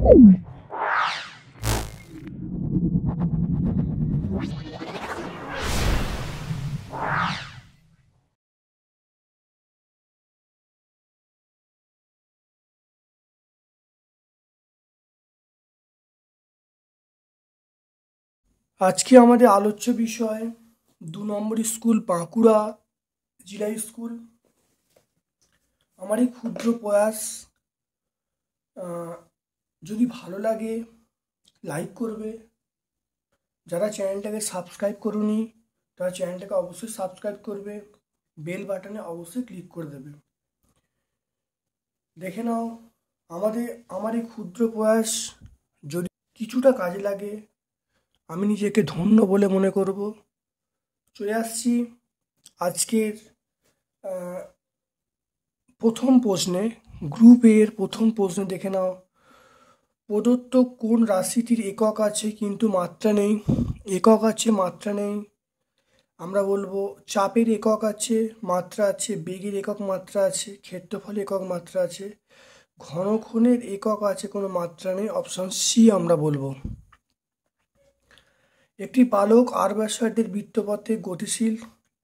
আজকে আমাদের আলোচ্য বিষয় ২ নম্বর স্কুল বাঁকুড়া জিলা স্কুল। আমার এই ক্ষুদ্র প্রয়াস যদি ভালো লাগে লাইক করবে, যারা চ্যানেলটাকে সাবস্ক্রাইব করুনি তারা চ্যানেলটাকে অবশ্যই সাবস্ক্রাইব করবে, বেল বাটনে অবশ্যই ক্লিক করে দেবে। দেখে নাও আমার এই ক্ষুদ্র প্রয়াস যদি কিছুটা কাজে লাগে আমি নিজেকে ধন্য বলে মনে করব। চলে আসছি আজকের প্রথম প্রশ্নে, গ্রুপ এর প্রথম প্রশ্নে। দেখে নাও, প্রদত্ত কোন রাশিটির একক আছে কিন্তু মাত্রা নেই? একক আছে, মাত্রা নেই। আমরা বলবো চাপের একক আছে, মাত্রা আছে, বেগের একক মাত্রা আছে, ক্ষেত্রফল একক মাত্রা আছে, ঘনক্ষণের একক আছে, কোনো মাত্রা নেই। অপশন সি আমরা বলবো। একটি পালক আর ব্যাসার্ধের বৃত্তপথে গতিশীল,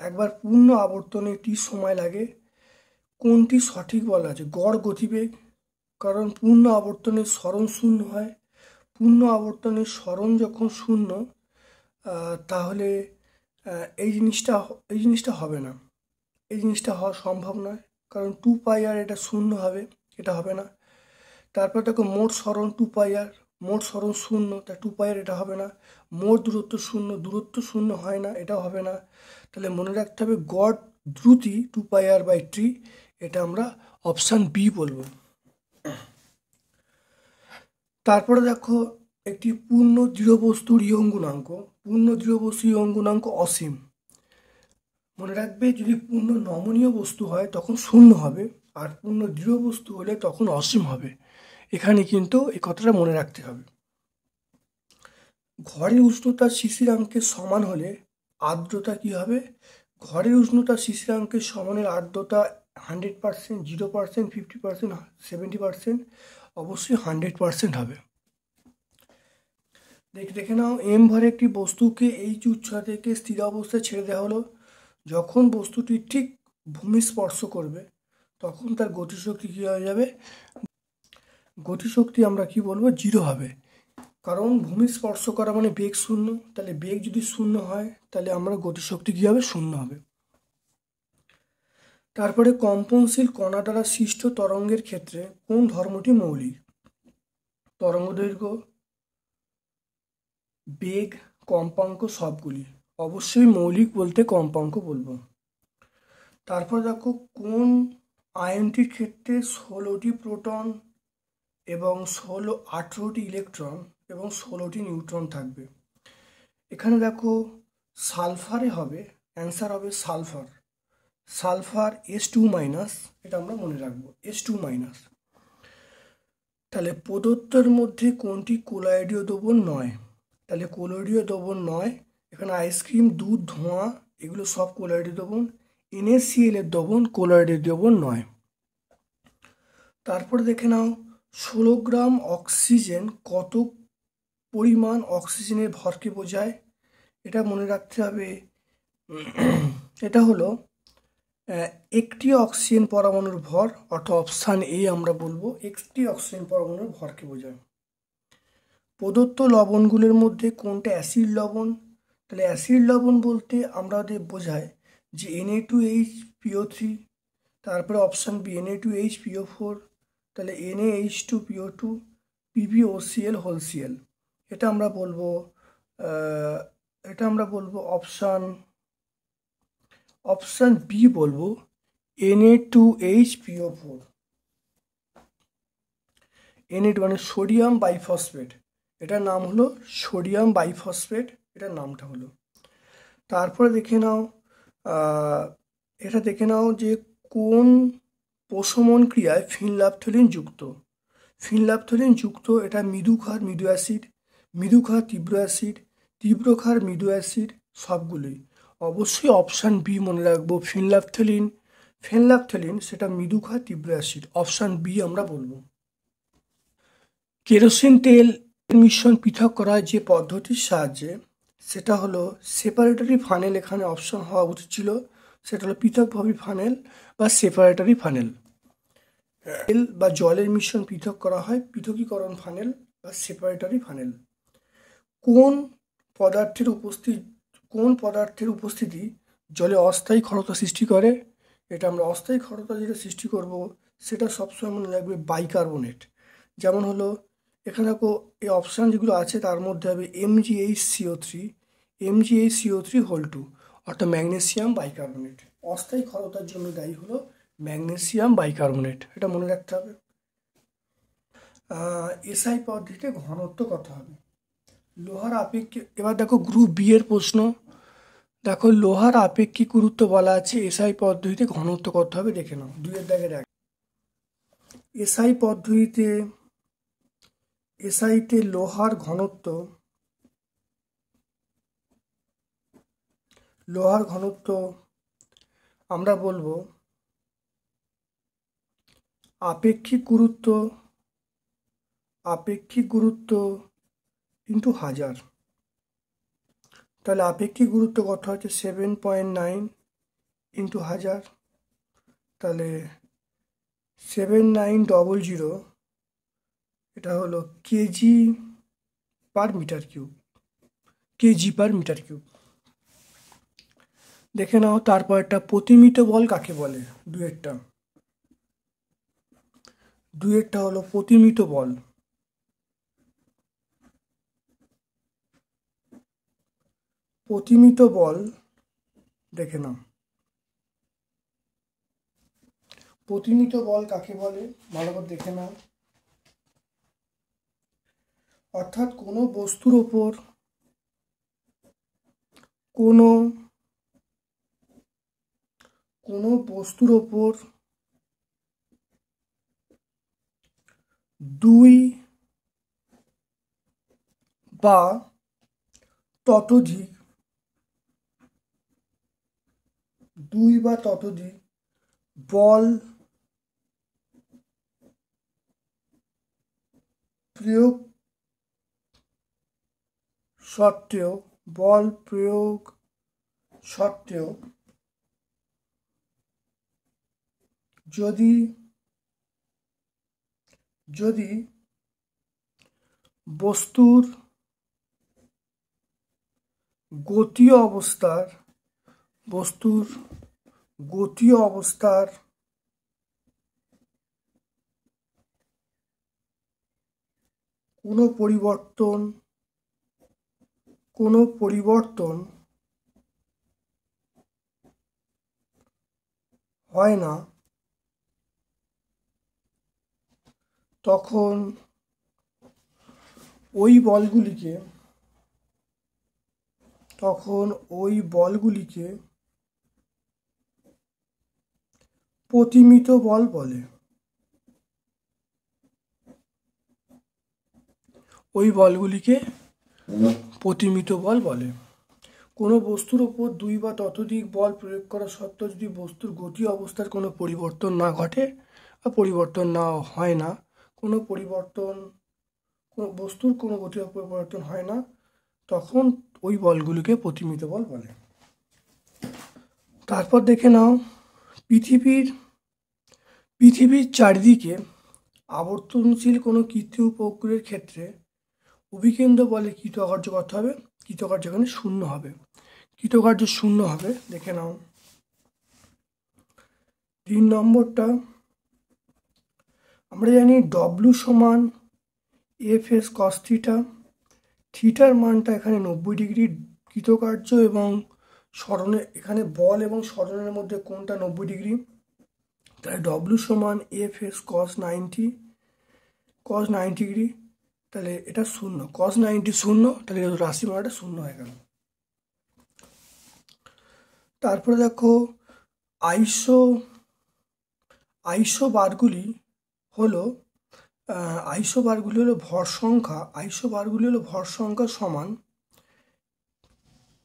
একবার পূর্ণ আবর্তনে টি সময় লাগে। কোনটি সঠিক বলা আছে? গড় গতিবেগ, কারণ পূর্ণ আবর্তনের স্মরণ শূন্য হয়। পূর্ণ আবর্তনের স্মরণ যখন শূন্য তাহলে এই জিনিসটা হবে না, এই জিনিসটা হওয়া সম্ভব নয়, কারণ 2πr এটা শূন্য হবে, এটা হবে না। তারপর দেখো মোট স্মরণ 2πr, মোট স্মরণ শূন্য, তাই 2πr এটা হবে না। মোট দূরত্ব শূন্য, দূরত্ব শূন্য হয় না, এটাও হবে না। তাহলে মনে রাখতে হবে গড় দ্রুতি 2πr/t, এটা আমরা অপশান বি বলবো। তারপরে দেখো একটি পূর্ণ দৃঢ় বস্তুর ইয়ং গুণাঙ্ক, পূর্ণ দৃঢ় বস্তুর ইয়ং গুণাঙ্ক অসীম। মনে রাখবে যদি পূর্ণ নমনীয় বস্তু হয় তখন শূন্য হবে, আর পূর্ণ দৃঢ় বস্তু হলে তখন অসীম হবে। এখানে কিন্তু এই কথাটা মনে রাখতে হবে। ঘরের উষ্ণতা শিশিরাঙ্কের সমান হলে আর্দ্রতা কি হবে? ঘরের উষ্ণতা শিশিরাঙ্কের সমানের আর্দ্রতা 100%, 0%, 50%, 70%, অবশ্যই 100% হবে। দেখে নাও, এম ভরে একটি বস্তুকে এইচ উচ্চতা থেকে স্থির অবস্থায় ছেড়ে দেওয়া হলো। যখন বস্তুটি ঠিক ভূমি স্পর্শ করবে তখন তার গতিশক্তি কী হয়ে যাবে? গতিশক্তি আমরা কি বলবো? 0 হবে, কারণ ভূমি স্পর্শ করা মানে বেগ শূন্য। তাহলে বেগ যদি শূন্য হয় তাহলে আমরা গতিশক্তি কী হবে? শূন্য হবে। তারপরে কম্পনশীল কণা দ্বারা সৃষ্ট তরঙ্গের ক্ষেত্রে কোন ধর্মটি মৌলিক? তরঙ্গদৈর্ঘ্য, বেগ, কম্পাঙ্ক, সবগুলি। অবশ্যই মৌলিক বলতে কম্পাঙ্ক বলবো। তারপর দেখো কোন আয়নটির ক্ষেত্রে 16টি প্রোটন এবং 18টি ইলেকট্রন এবং 16টি নিউট্রন থাকবে? এখানে দেখো সালফারে হবে, অ্যান্সার হবে সালফার। সালফার S2-, এটা আমরা মনে রাখবো, S2-। তাহলে প্রদত্তের মধ্যে কোনটি কোলয়েডীয় দ্রবণ নয়? তাহলে কোলয়েডীয় দ্রবণ নয়, এখানে আইসক্রিম, দুধ, ধোঁয়া এগুলো সব কোলয়েডীয় দ্রবণ। NaCl এর দ্রবণ কোলয়েডীয় দ্রবণ নয়। তারপর দেখে নাও 16 গ্রাম অক্সিজেন কত পরিমাণ অক্সিজেনের ভরকে বোঝায়? এটা মনে রাখতে হবে, এটা হলো একটি অক্সিজেন পরমাণুর ভর, অর্থাৎ অপশান এ আমরা বলবো, একটি অক্সিজেন পরমাণুর ভরকে বোঝায়। প্রদত্ত লবণগুলোর মধ্যে কোনটা অ্যাসিড লবণ? তাহলে অ্যাসিড লবণ বলতে আমরা বোঝায় যে Na2HPO3, তারপরে অপশান বি Na2HPO4, তাহলে NaH2PO2, PbOCl, এটা আমরা বলবো অপশান বি বলবো, Na2HPO4। Na2 মানে সোডিয়াম বাইফসফেট, এটার নাম হলো সোডিয়াম বাইফসফেট, এটার নামটা হলো। তারপরে দেখে নাও যে কোন প্রশমন ক্রিয়ায় ফিনল্যাফথলিন যুক্ত? ফিনল্যাফথলিন যুক্ত, এটা মৃদুক্ষার মৃদু অ্যাসিড, মৃদুক্ষার তীব্র অ্যাসিড, তীব্রক্ষার মৃদু অ্যাসিড, সবগুলোই। অবশ্যই অপশান বি মনে রাখবো, ফেনল্যাফথলিন সেটা মৃদুক্ষার তীব্র অ্যাসিড, অপশান বি আমরা বলবো। কেরোসিন তেল মিশ্রণ পৃথক করার যে পদ্ধতির সাহায্যে, সেটা হলো সেপারেটরি ফানেল। এখানে অপশন হওয়া উচিত ছিল, সেটা হলো পৃথকভাবে ফানেল বা সেপারেটরি ফানেল। তেল বা জলের মিশ্রণ পৃথক করা হয় পৃথকীকরণ ফানেল বা সেপারেটরি ফানেল। কোন পদার্থের উপস্থিতি জলে অস্থায়ী ক্ষারতা সৃষ্টি করে? এটা আমরা অস্থায়ী ক্ষারতা যেটা সৃষ্টি করব, সেটা সবসময় মনে রাখবে বাইকার্বনেট। যেমন হলো এখানে দেখো এই অপশান যেগুলো আছে তার মধ্যে হবে MgHCO3, MgHCO3(2), অর্থাৎ ম্যাগনেসিয়াম বাইকার্বনেট। অস্থায়ী ক্ষারতার জন্য দায়ী হলো ম্যাগনেসিয়াম বাইকার্বনেট, এটা মনে রাখতে হবে। এসআই পদ্ধতিতে ঘনত্ব কত হবে? লোহার আপেক্ষিক, এবার দেখো গ্রুপ বি এর প্রশ্ন। দেখো লোহার আপেক্ষিক গুরুত্ব বলা আছে, এসআই পদ্ধতিতে ঘনত্ব কত হবে দেখে নাও। 2-1 এসআই পদ্ধতিতে এসআইতে লোহার ঘনত্ব আমরা বলবো আপেক্ষিক গুরুত্ব ইন্টু 1000। তাহলে আপেক্ষিক গুরুত্ব কত হচ্ছে 7.9 ইন্টু 1000, তাহলে 7900, এটা হলো কেজি পার মিটার কিউব। দেখে নাও তারপর একটা প্রতিমিত বল কাকে বলে? দুয়েরটা হলো প্রতিমিত বল। দেখে নাও প্রতিমিত বল কাকে বলে, ভালো করে দেখে নাও। অর্থাৎ কোনো বস্তুর ওপর দুই বা ততোধিক বল প্রয়োগ সত্ত্বেও যদি বস্তুর গতীয় অবস্থার কোনো পরিবর্তন হয় না, তখন ওই বলগুলিকে প্রতিমিত বল বলে। কোনো বস্তুর ওপর দুই বা ততোধিক বল প্রয়োগ করা সত্ত্বেও যদি বস্তুর গতি অবস্থার কোনো পরিবর্তন না ঘটে বা পরিবর্তন না হয় না, বস্তুর কোনো গতি পরিবর্তন হয় না, তখন ওই বলগুলিকে প্রতিমিত বল বলে। তারপর দেখে নাও পৃথিবীর চারিদিকে আবর্তনশীল কোনো কৃত্রিম উপগ্রহের ক্ষেত্রে অভিকেন্দ্র বলে কৃতকার্য কত হবে? কৃতকার্য এখানে 0 হবে। দেখে নাও 3 নম্বরটা। আমরা জানি W সমান FS cos থিটা। থিটার মানটা এখানে 90 ডিগ্রি। কৃতকার্য এবং সরণে, এখানে বল এবং সরণের মধ্যে কোনটা 90 ডিগ্রি? তাহলে W সমান FS cos 90 ডিগ্রি। তাহলে এটা 0, cos 90 0, তাহলে রাশি মানটা 0 হয়ে গেল। তারপরে দেখো আইসো বারগুলি হলো ভর সংখ্যা। সমান।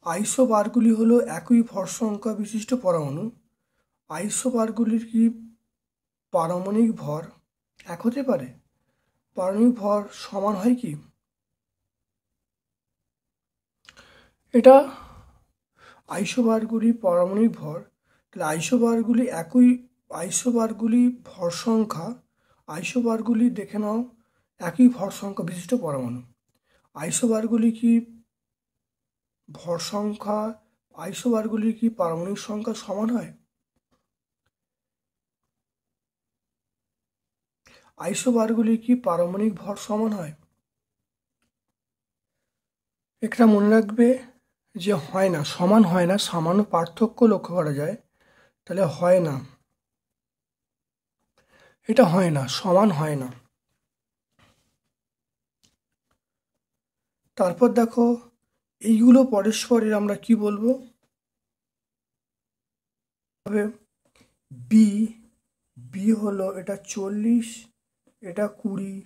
আইসো বারগুলি হলো একই ভর সংখ্যা বিশিষ্ট পরমাণু। আইসো বারগুলির কি পারমাণবিক ভর এক হতে পারে? পারমাণবিক ভর সমান হয় কি? এটা আইসোবারগুলি পারমাণবিক ভর, তাহলে আইসোবারগুলি ভর সংখ্যা, আইসোবারগুলি দেখে নাও একই ভর সংখ্যা বিশিষ্ট পরমাণু। আইসোবারগুলি কি ভর সংখ্যা, আইসোবারগুলি কি পারমাণবিক সংখ্যা সমান হয়? আইসোবারগুলি কি পারমাণবিক ভর সমান হয়? একটা মনে রাখবে যে হয় না, সমান হয় না, সামান্য পার্থক্য লক্ষ্য করা যায়, তাহলে হয় না, এটা হয় না, সমান হয় না। তারপর দেখো এইগুলো পরস্পরের আমরা কি বলবো? বি বি হলো এটা 40, এটা 20,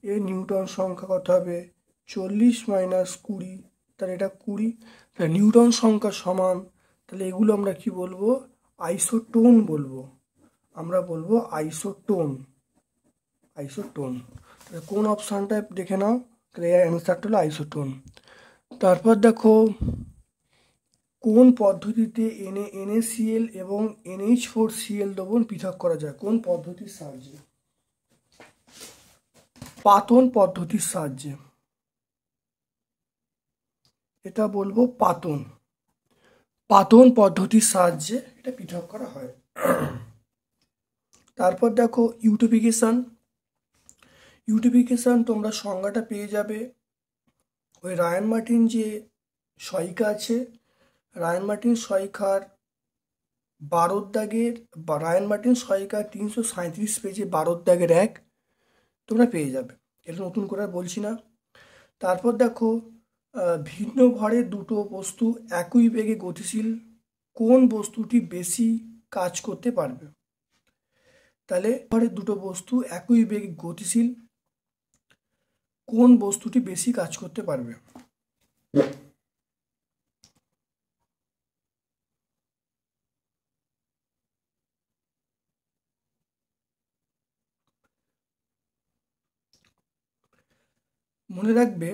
এর নিউটন সংখ্যা কত হবে? 40 মাইনাস 20, তাহলে এটা 20, তাহলে নিউটন সংখ্যা সমান, তাহলে এগুলো আমরা কি বলবো? আইসোটোন বলবো, আমরা বলবো আইসোটোন। তাহলে কোন অপশানটা দেখে নাও, তাহলে এর অ্যান্সারটা হলো আইসোটোন। তারপর দেখো কোন পদ্ধতিতে NaCl এবং NH4Cl দ্রবণ পৃথক করা যায়? কোন পদ্ধতির সাহায্যে? পাতন পদ্ধতির সাহায্যে, এটা বলবো পাতন পদ্ধতির সাহায্যে এটা পৃথক করা হয়। তারপর দেখো ইউটিফিকেশন তোমরা সংজ্ঞাটা পেয়ে যাবে ওই রায়ান মার্টিন যে সহায়িকা আছে, রায়ান মার্টিন সহায়িকার 12 দাগের বা রায়ান মার্টিন সহায়িকা 337 পেজে 12 দাগের 1 তোমরা পেয়ে যাবে, এটা নতুন করে আর বলছি না। তারপর দেখো ভিন্ন ভরের দুটো বস্তু একই বেগে গতিশীল, কোন বস্তুটি বেশি কাজ করতে পারবে? তাহলে ভরের দুটো বস্তু একই বেগে গতিশীল, কোন বস্তুটি বেশি কাজ করতে পারবে? মনে রাখবে,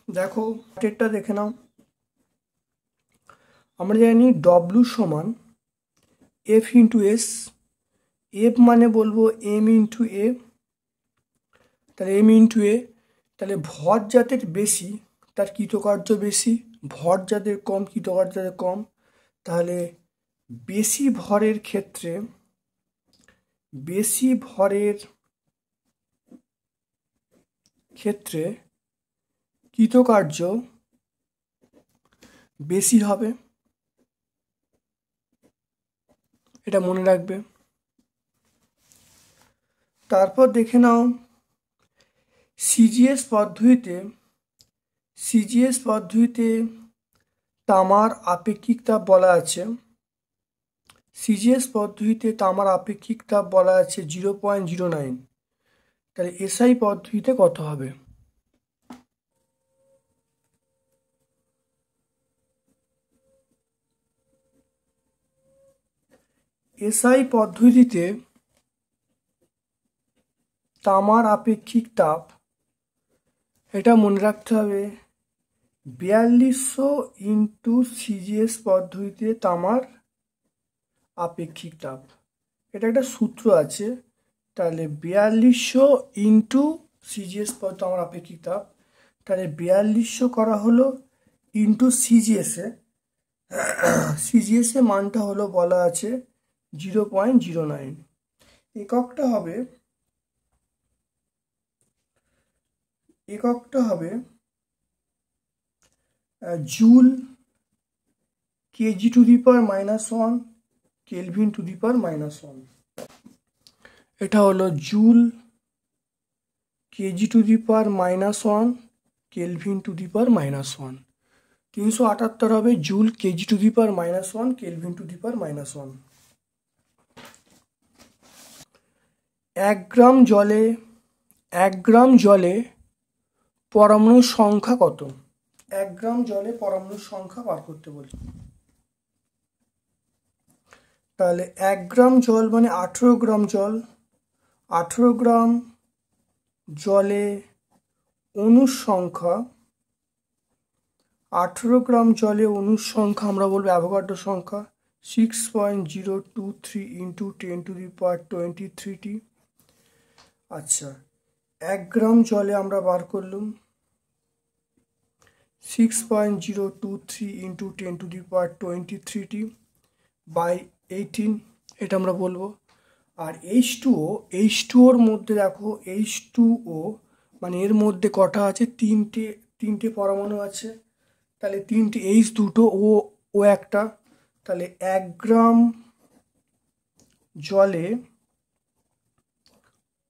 দেখো এটা দেখে নাও, আমরা জানি ডব্লিউ সমান এফ ইন্টু এস, এফ মানে বলবো এম ইন্টু এ, তাহলে এম ইন্টু এ, তাহলে ভর যাদের বেশি তার কৃতকার্য বেশি, ভর যাদের কম কৃতকার্য যাদের কম, তাহলে বেশি ভরের ক্ষেত্রে কৃতকার্য বেশি হবে, এটা মনে রাখবে। তারপর দেখে নাও সিজিএস পদ্ধতিতে তামার আপেক্ষিক তাপ বলা আছে, সিজিএস পদ্ধতিতে তামার আপেক্ষিক তাপ বলা আছে 0.09, তাহলে এসআই পদ্ধতিতে কত হবে? এসআই পদ্ধতিতে তামার আপেক্ষিক তাপ, এটা মনে রাখতে হবে 4200 ইন্টু সিজিএস পদ্ধতিতে তামার আপেক্ষিক তাপ, এটা একটা সূত্র আছে, তাহলে 4200 ইন্টু সিজিএস তামার আপেক্ষিক তাপ, তাহলে 4200 করা হলো ইন্টু সিজিএসে মানটা হলো বলা আছে 0.09, এককটা হবে joule kg to the power -1 kelvin to the power -1, এটা হলো joule kg to the power -1 kelvin to the power -1, 378 হবে joule kg to the power -1 kelvin to the power -1। 1 gram জলে পরমাণুর সংখ্যা কত? 1 গ্রাম জলে পরমাণুর সংখ্যা বার করতে বলি, তাহলে 1 গ্রাম জল মানে 18 গ্রাম জল, 18 গ্রাম জলে অণুর সংখ্যা 18 গ্রাম জলে অণুর সংখ্যা আমরা বলবো অ্যাভোগাড্রো সংখ্যা 6.023 ইন্টু 10⁻23t। আচ্ছা, 1 গ্রাম জলে আমরা বার করলাম 6.023 ইন্টু 10⁻23t বাই 18, এটা আমরা বলবো। আর H2ওর মধ্যে দেখো H2O মানে এর মধ্যে কটা আছে, তিনটে পরমাণু আছে, তাহলে তিনটে H দুটো ও একটা, তাহলে 1 গ্রাম জলে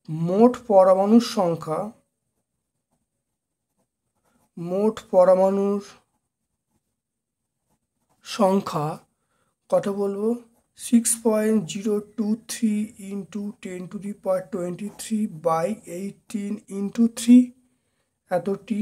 মোট পরমাণুর সংখ্যা কত বলবো, 6.023 ইন্টু 10⁻23 বাই 18 ইন্টু 3 এতটি।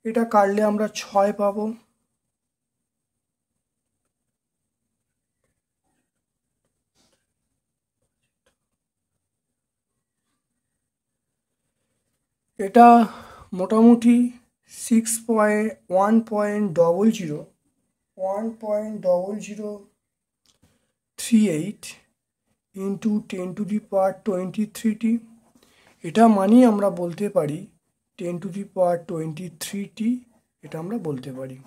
এটা কাটলে আমরা 6 পাবো। এটা মোটামুটি 1.0038 ইন্টু 10⁻23t, এটা মানেই আমরা বলতে পারি 10⁻23t, এটা আমরা বলতে পারি।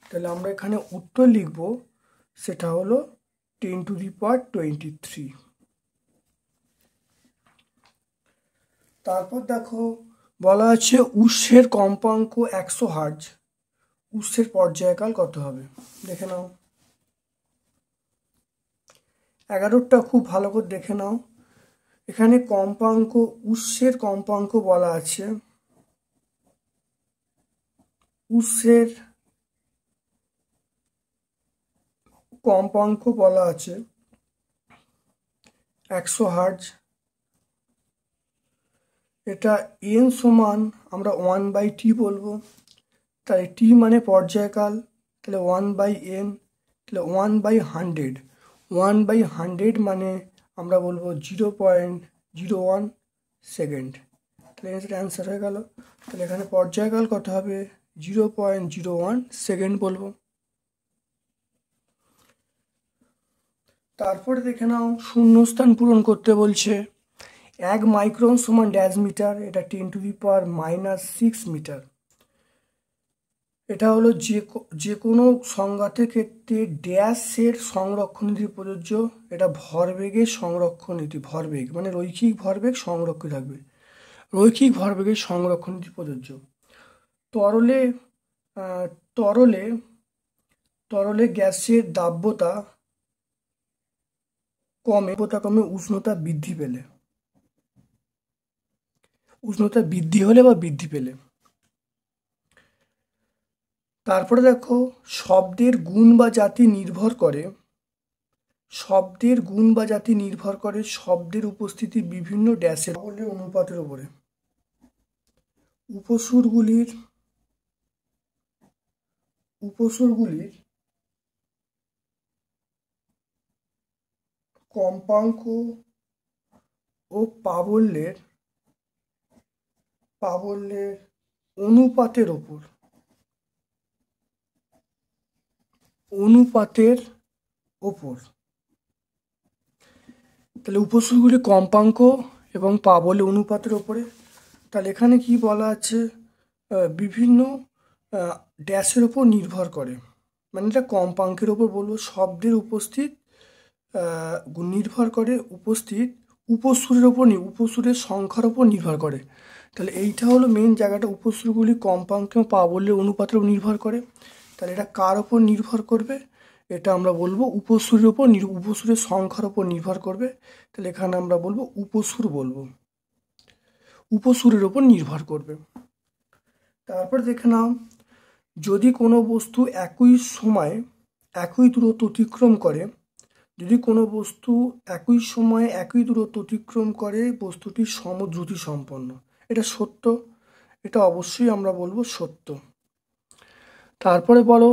তাহলে আমরা এখানে উত্তর লিখব, সেটা হলো 10⁻23। তারপর দেখো বলা আছে উৎসের কম্পাঙ্ক 100 হার্জ, উৎসের পর্যায়কাল কত হবে দেখে নাও। 11টা খুব ভালো করে দেখে নাও, এখানে কম্পাঙ্ক, উৎসের কম্পাঙ্ক বলা আছে, উৎসের কম্পাঙ্ক বলা আছে 100 হার্জ। এটা n সমান আমরা 1/t বলবো, তাহলে t মানে পর্যায়কাল, তাহলে 1/n, তাহলে 1/100, 1/100 মানে আমরা বলবো 0.01 সেকেন্ড। তাহলে এটা অ্যান্সার হয়ে গেল। তাহলে এখানে পর্যায়কাল কত হবে, 0.01 সেকেন্ড বলবো। তারপরে দেখে নাও শূন্যস্থান পূরণ করতে বলছে। 1 মাইক্রন সমান ড্যাশ মিটার, এটা 10⁻⁻6 মিটার। এটা হলো যে কোনো সংঘাতের ক্ষেত্রে ড্যাশের সংরক্ষণ নীতি প্রযোজ্য, এটা ভরবেগের সংরক্ষণ নীতি, ভরবেগ মানে রৈখিক ভরবেগ সংরক্ষিত থাকবে, রৈখিক ভরবেগের সংরক্ষণ নীতি প্রযোজ্য। তরলে গ্যাসের দাব্যতা কমে উষ্ণতা বৃদ্ধি হলে বা বৃদ্ধি পেলে। তারপরে দেখো শব্দের গুণ বা জাতি নির্ভর করে শব্দের উপস্থিতি বিভিন্ন ড্যাশের অনুপাতের উপরে। উপসুরগুলির কম্পাঙ্ক ও প্রাবল্যের অনুপাতের ওপর। তাহলে উপসুরগুলি কম্পাঙ্ক এবং প্রাবল্য অনুপাতের ওপরে। তাহলে এখানে কি বলা আছে, বিভিন্ন ড্যাশের ওপর নির্ভর করে, মানে এটা কম্পাঙ্কের ওপর বলবো। শব্দের নির্ভর করে উপসুরের সংখ্যার ওপর নির্ভর করে। তাহলে এইটা হলো মেন জায়গাটা, উপসুরগুলি কম্পাঙ্ক এবং প্রাবল্যের অনুপাতের উপর নির্ভর করে। তাহলে এটা কার ওপর নির্ভর করবে, এটা আমরা বলবো উপসুরের সংখ্যার ওপর নির্ভর করবে। তাহলে এখানে আমরা বলবো উপসুরের ওপর নির্ভর করবে। তারপর দেখে নাও, যদি কোনো বস্তু একই সময়ে একই দূরত্ব অতিক্রম করে বস্তুটি সমদ্রুতি সম্পন্ন। এটা সত্য, এটা অবশ্যই আমরা বলবো সত্য। তারপরে বলো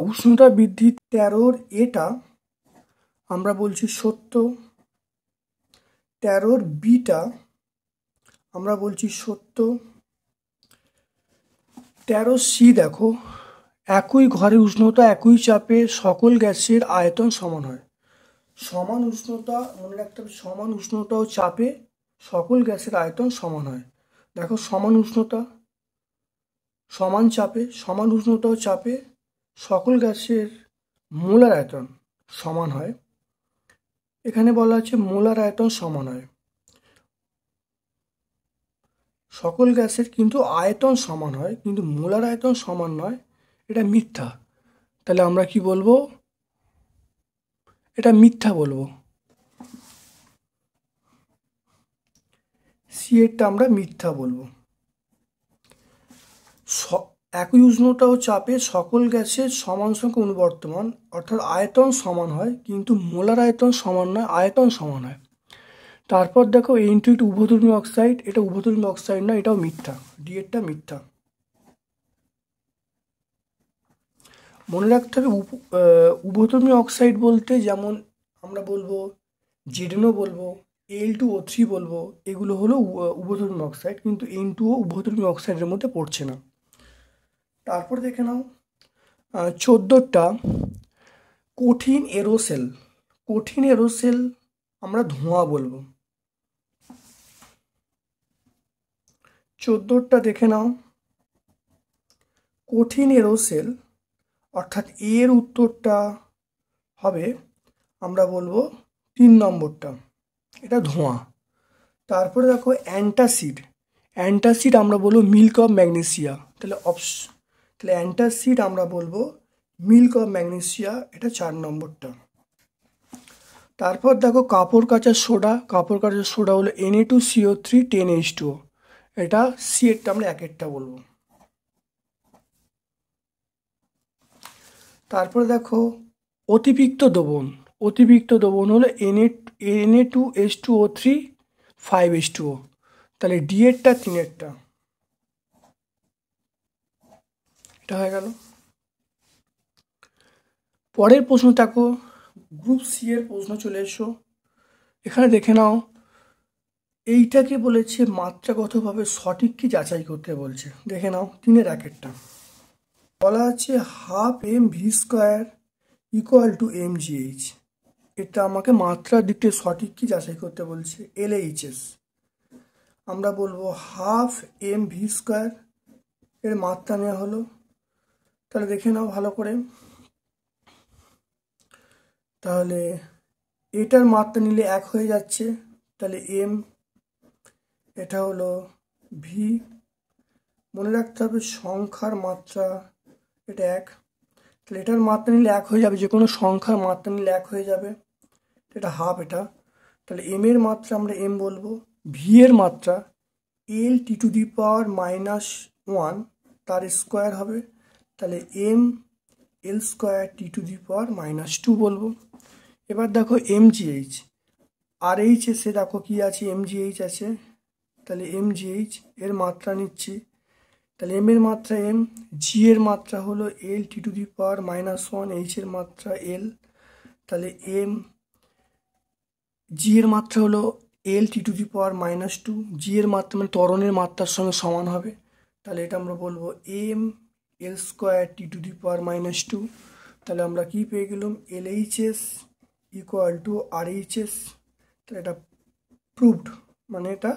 উষ্ণতা বৃদ্ধি 13 এটা আমরা বলছি সত্য, 13 বিটা আমরা বলছি সত্য, 13 সি দেখো একই ঘরে উষ্ণতা একই চাপে সকল গ্যাসের আয়তন সমান হয়। সমান উষ্ণতা মনে রাখতে হবে, সমান উষ্ণতা ও চাপে সকল গ্যাসের আয়তন সমান হয়। দেখো সমান উষ্ণতা সমান চাপে, সমান উষ্ণতা ও চাপে সকল গ্যাসের মোলার আয়তন সমান হয়। এখানে বলা আছে মোলার আয়তন সমান হয়, সকল গ্যাসের কিন্তু আয়তন সমান হয় কিন্তু মোলার আয়তন সমান নয়, এটা মিথ্যা। তাহলে আমরা কি বলবো? এটা মিথ্যা বলবো, সি এরটা আমরা মিথ্যা বলবো। একই উষ্ণতা ও চাপে সকল গ্যাসের সমান সংখ্যক অনুবর্তমান অর্থাৎ আয়তন সমান হয় কিন্তু মোলার আয়তন সমান নয়, আয়তন সমান হয়। তারপর দেখো N2 উভধর্মী অক্সাইড, এটা উভধর্মী অক্সাইড নয়, এটাও মিথ্যা, ডি এরটা মিথ্যা। মনে রাখতে হবে উভধর্মী অক্সাইড বলতে যেমন আমরা বলবো জেডেনও বলবো, Al2O3 বলবো, এগুলো হলো উভধর্মী অক্সাইড, কিন্তু N2O উভধর্মী অক্সাইডের মধ্যে পড়ছে না। তারপর দেখে নাও 14টা কঠিন এরোসেল, কঠিন এরোসেল আমরা ধোঁয়া বলবো। 14টা দেখে নাও কঠিন এরোসেল, অর্থাৎ এর উত্তরটা হবে আমরা বলবো 3 নম্বরটা, এটা ধোঁয়া। তারপরে দেখো অ্যান্টাসিড, অ্যান্টাসিড আমরা বলবো মিল্ক অফ ম্যাগনেসিয়া, তাহলে তাহলে অ্যান্টাসিড আমরা বলবো মিল্ক অফ ম্যাগনেসিয়া, এটা 4 নম্বরটা। তারপর দেখো কাপড় কাচার সোডা, কাপড় কাচার সোডা হলো Na2CO3 10H2O, এটা সি এরটা আমরা 1 বলবো। তারপরে দেখো অতিরিক্ত দ্রবণ, অতিরিক্ত দ্রবণ হলো Na2H2O3 5H2O, তাহলে ডি এরটা 3 এটা হয়ে গেল। পরের প্রশ্ন দেখো গ্রুপ সি এর প্রশ্ন চলে এসো। এখানে দেখে নাও এইটাকে বলেছে মাত্রাগতভাবে সঠিক কি যাচাই করতে বলছে, দেখে নাও 3-1 বলা আছে 12mv² = mgh, এটা আমাকে মাত্রার দিক থেকে সঠিক কি যাচাই করতে বলছে, LHS। আমরা বলবো 12mv² এর মাত্রা নেওয়া হলো, তাহলে দেখে নাও ভালো করে, তাহলে এটার মাত্রা নিলে 1 হয়ে যাচ্ছে, তাহলে m, এটা হলো v, মনে রাখতে হবে সংখ্যার মাত্রা এটা 1, তাহলে এটার মাত্রা নিলে 1 হয়ে যাবে, যে কোনো সংখ্যার মাত্রা নিলে 1 হয়ে যাবে, এটা হাফ এটা, তাহলে m এর মাত্রা আমরা m বলবো, v এর মাত্রা L(t⁻⁻1) তার স্কোয়ার হবে, তাহলে m L2(t⁻⁻2) বলবো। এবার দেখো mgh, আর এইচ এসে দেখো কি আছে, mgh আছে, তাহলে mgh এর মাত্রা নিচ্ছি, তাহলে m এর মাত্রা m, g এর মাত্রা হলো L(t⁻⁻1), h এর মাত্রা l, তাহলে m, g এর মাত্রা হলো L(t⁻⁻2), g এর মাত্রা মানে ত্বরণের মাত্রার সঙ্গে সমান হবে, তাহলে এটা আমরা বলবো m L2(t⁻⁻2), তাহলে আমরা কি পেয়ে গেলাম, LHS = RHS, তাহলে এটা প্রুভড, মানে এটা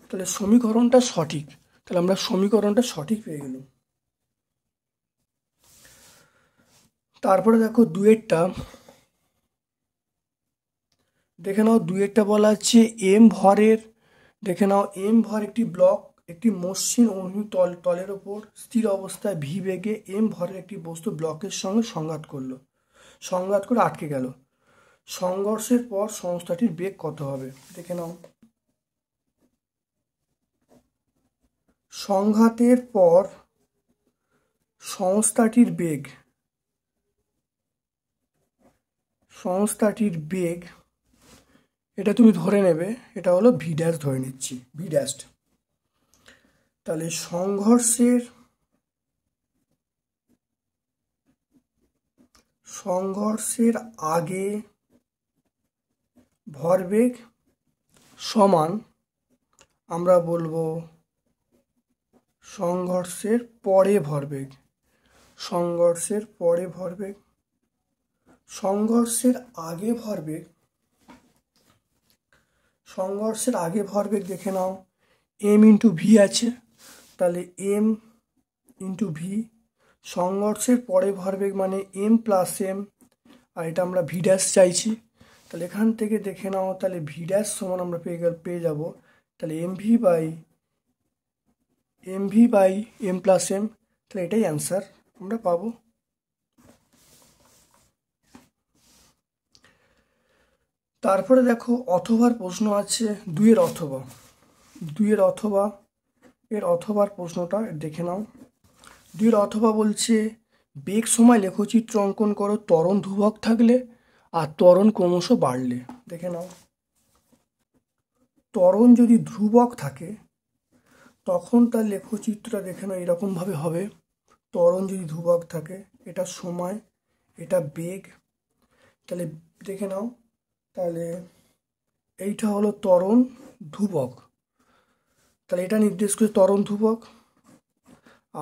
তাহলে সমীকরণটা সঠিক, তাহলে আমরা সমীকরণটা সঠিক পেয়ে গেলাম। তারপরে দেখো 2-টা দেখে নাও, 2-টা বলা আছে m ভরের, দেখে নাও m ভর একটি ব্লক একটি মসৃণ অনুভূমিক তলের ওপর স্থির অবস্থায় v বেগে m ভরের একটি বস্তু ব্লকের সঙ্গে সংঘাত করলো, সংঘাত করে আটকে গেল, সংঘর্ষের পর সংস্থাটির বেগ কত হবে, দেখে নাও। সংঘাতের পর সংস্থাটির বেগ, সংস্থাটির বেগ এটা তুমি ধরে নেবে, এটা হলো v' ধরে নিচ্ছি, v', তাহলে সংঘর্ষের সংঘর্ষের আগে ভরবেগ সমান আমরা বলবো সংঘর্ষের পরে ভরবেগ। সংঘর্ষের পরে ভরবেগ, সংঘর্ষের আগে ভরবেগ, সংঘর্ষের আগে ভরবেগ দেখে নাও এম ইন্টু ভি আছে, তাহলে এম ইন্টু ভি। সংঘর্ষের পরে ভরবেগ মানে এম প্লাস এম, আর এটা আমরা ভি ড্যাশ চাইছি, তাহলে এখান থেকে দেখে নাও তাহলে ভি ড্যাশ সমান আমরা পেয়ে যাব তাহলে M V by M plus M, তাহলে এটাই অ্যান্সার আমরা পাবো। তারপরে দেখো অথবার প্রশ্ন আছে দুইয়ের অথবা। দুইয়ের অথবা এর অথবার প্রশ্নটা দেখে নাও। দুইয়ের অথবা বলছে বেগ সময় লেখচিত্র অঙ্কন করো ত্বরণ ধ্রুবক থাকলে আর ত্বরণ ক্রমশ বাড়লে। দেখে নাও, ত্বরণ যদি ধ্রুবক থাকে তখন তার লেখচিত্রটা দেখে নাও এরকমভাবে হবে। ত্বরণ যদি ধ্রুবক থাকে, এটা সময়, এটা বেগ, তাহলে দেখে নাও তাহলে এইটা হলো ত্বরণ ধ্রুবক, তাহলে এটা নির্দেশ করে ত্বরণ ধ্রুবক।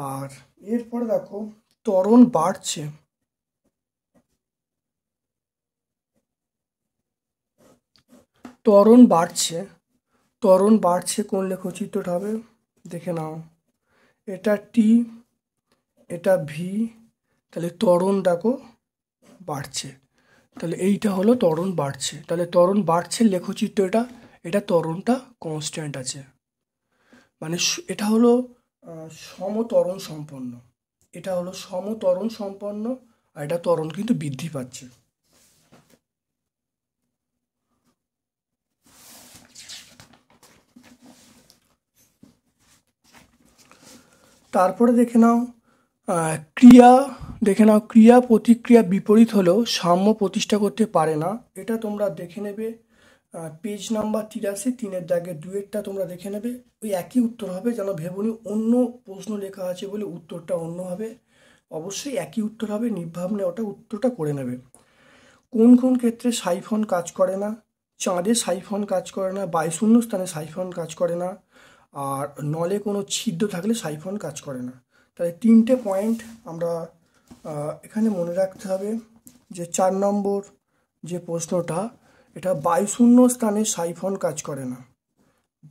আর এরপরে দেখো ত্বরণ বাড়ছে, ত্বরণ বাড়ছে, ত্বরণ বাড়ছে কোন লেখচিত্রটা হবে দেখে নাও, এটা টি, এটা ভি, তাহলে ত্বরণ দেখো বাড়ছে, তাহলে এইটা হলো ত্বরণ বাড়ছে। তাহলে ত্বরণ বাড়ছে লেখচিত্র এটা, এটা ত্বরণটা কনস্ট্যান্ট আছে, মানে এটা হলো সমত্বরণ সম্পন্ন, এটা হলো সমত্বরণ সম্পন্ন, আর এটা ত্বরণ কিন্তু বৃদ্ধি পাচ্ছে। তারপরে দেখে নাও ক্রিয়া, দেখে নাও ক্রিয়া প্রতিক্রিয়া বিপরীত হলেও সাম্য প্রতিষ্ঠা করতে পারে না। এটা তোমরা দেখে নেবে পেজ নাম্বার 83 3-এর দাগের 2-এরটা তোমরা দেখে নেবে, ওই একই উত্তর হবে, যেন ভেবনি অন্য প্রশ্ন লেখা আছে বলে উত্তরটা অন্য হবে, অবশ্যই একই উত্তর হবে, নির্ভাবনে ওটা উত্তরটা করে নেবে। কোন কোন ক্ষেত্রে সাইফন কাজ করে না? চাঁদে সাইফন কাজ করে না, বায়ুশূন্য স্থানে সাইফন কাজ করে না, আর নলে কোনো ছিদ্র থাকলে সাইফন কাজ করে না। তাহলে 3টে পয়েন্ট আমরা এখানে মনে রাখতে হবে। যে 4 নম্বর যে প্রশ্নটা, এটা বায়ুশূন্য স্থানে সাইফন কাজ করে না,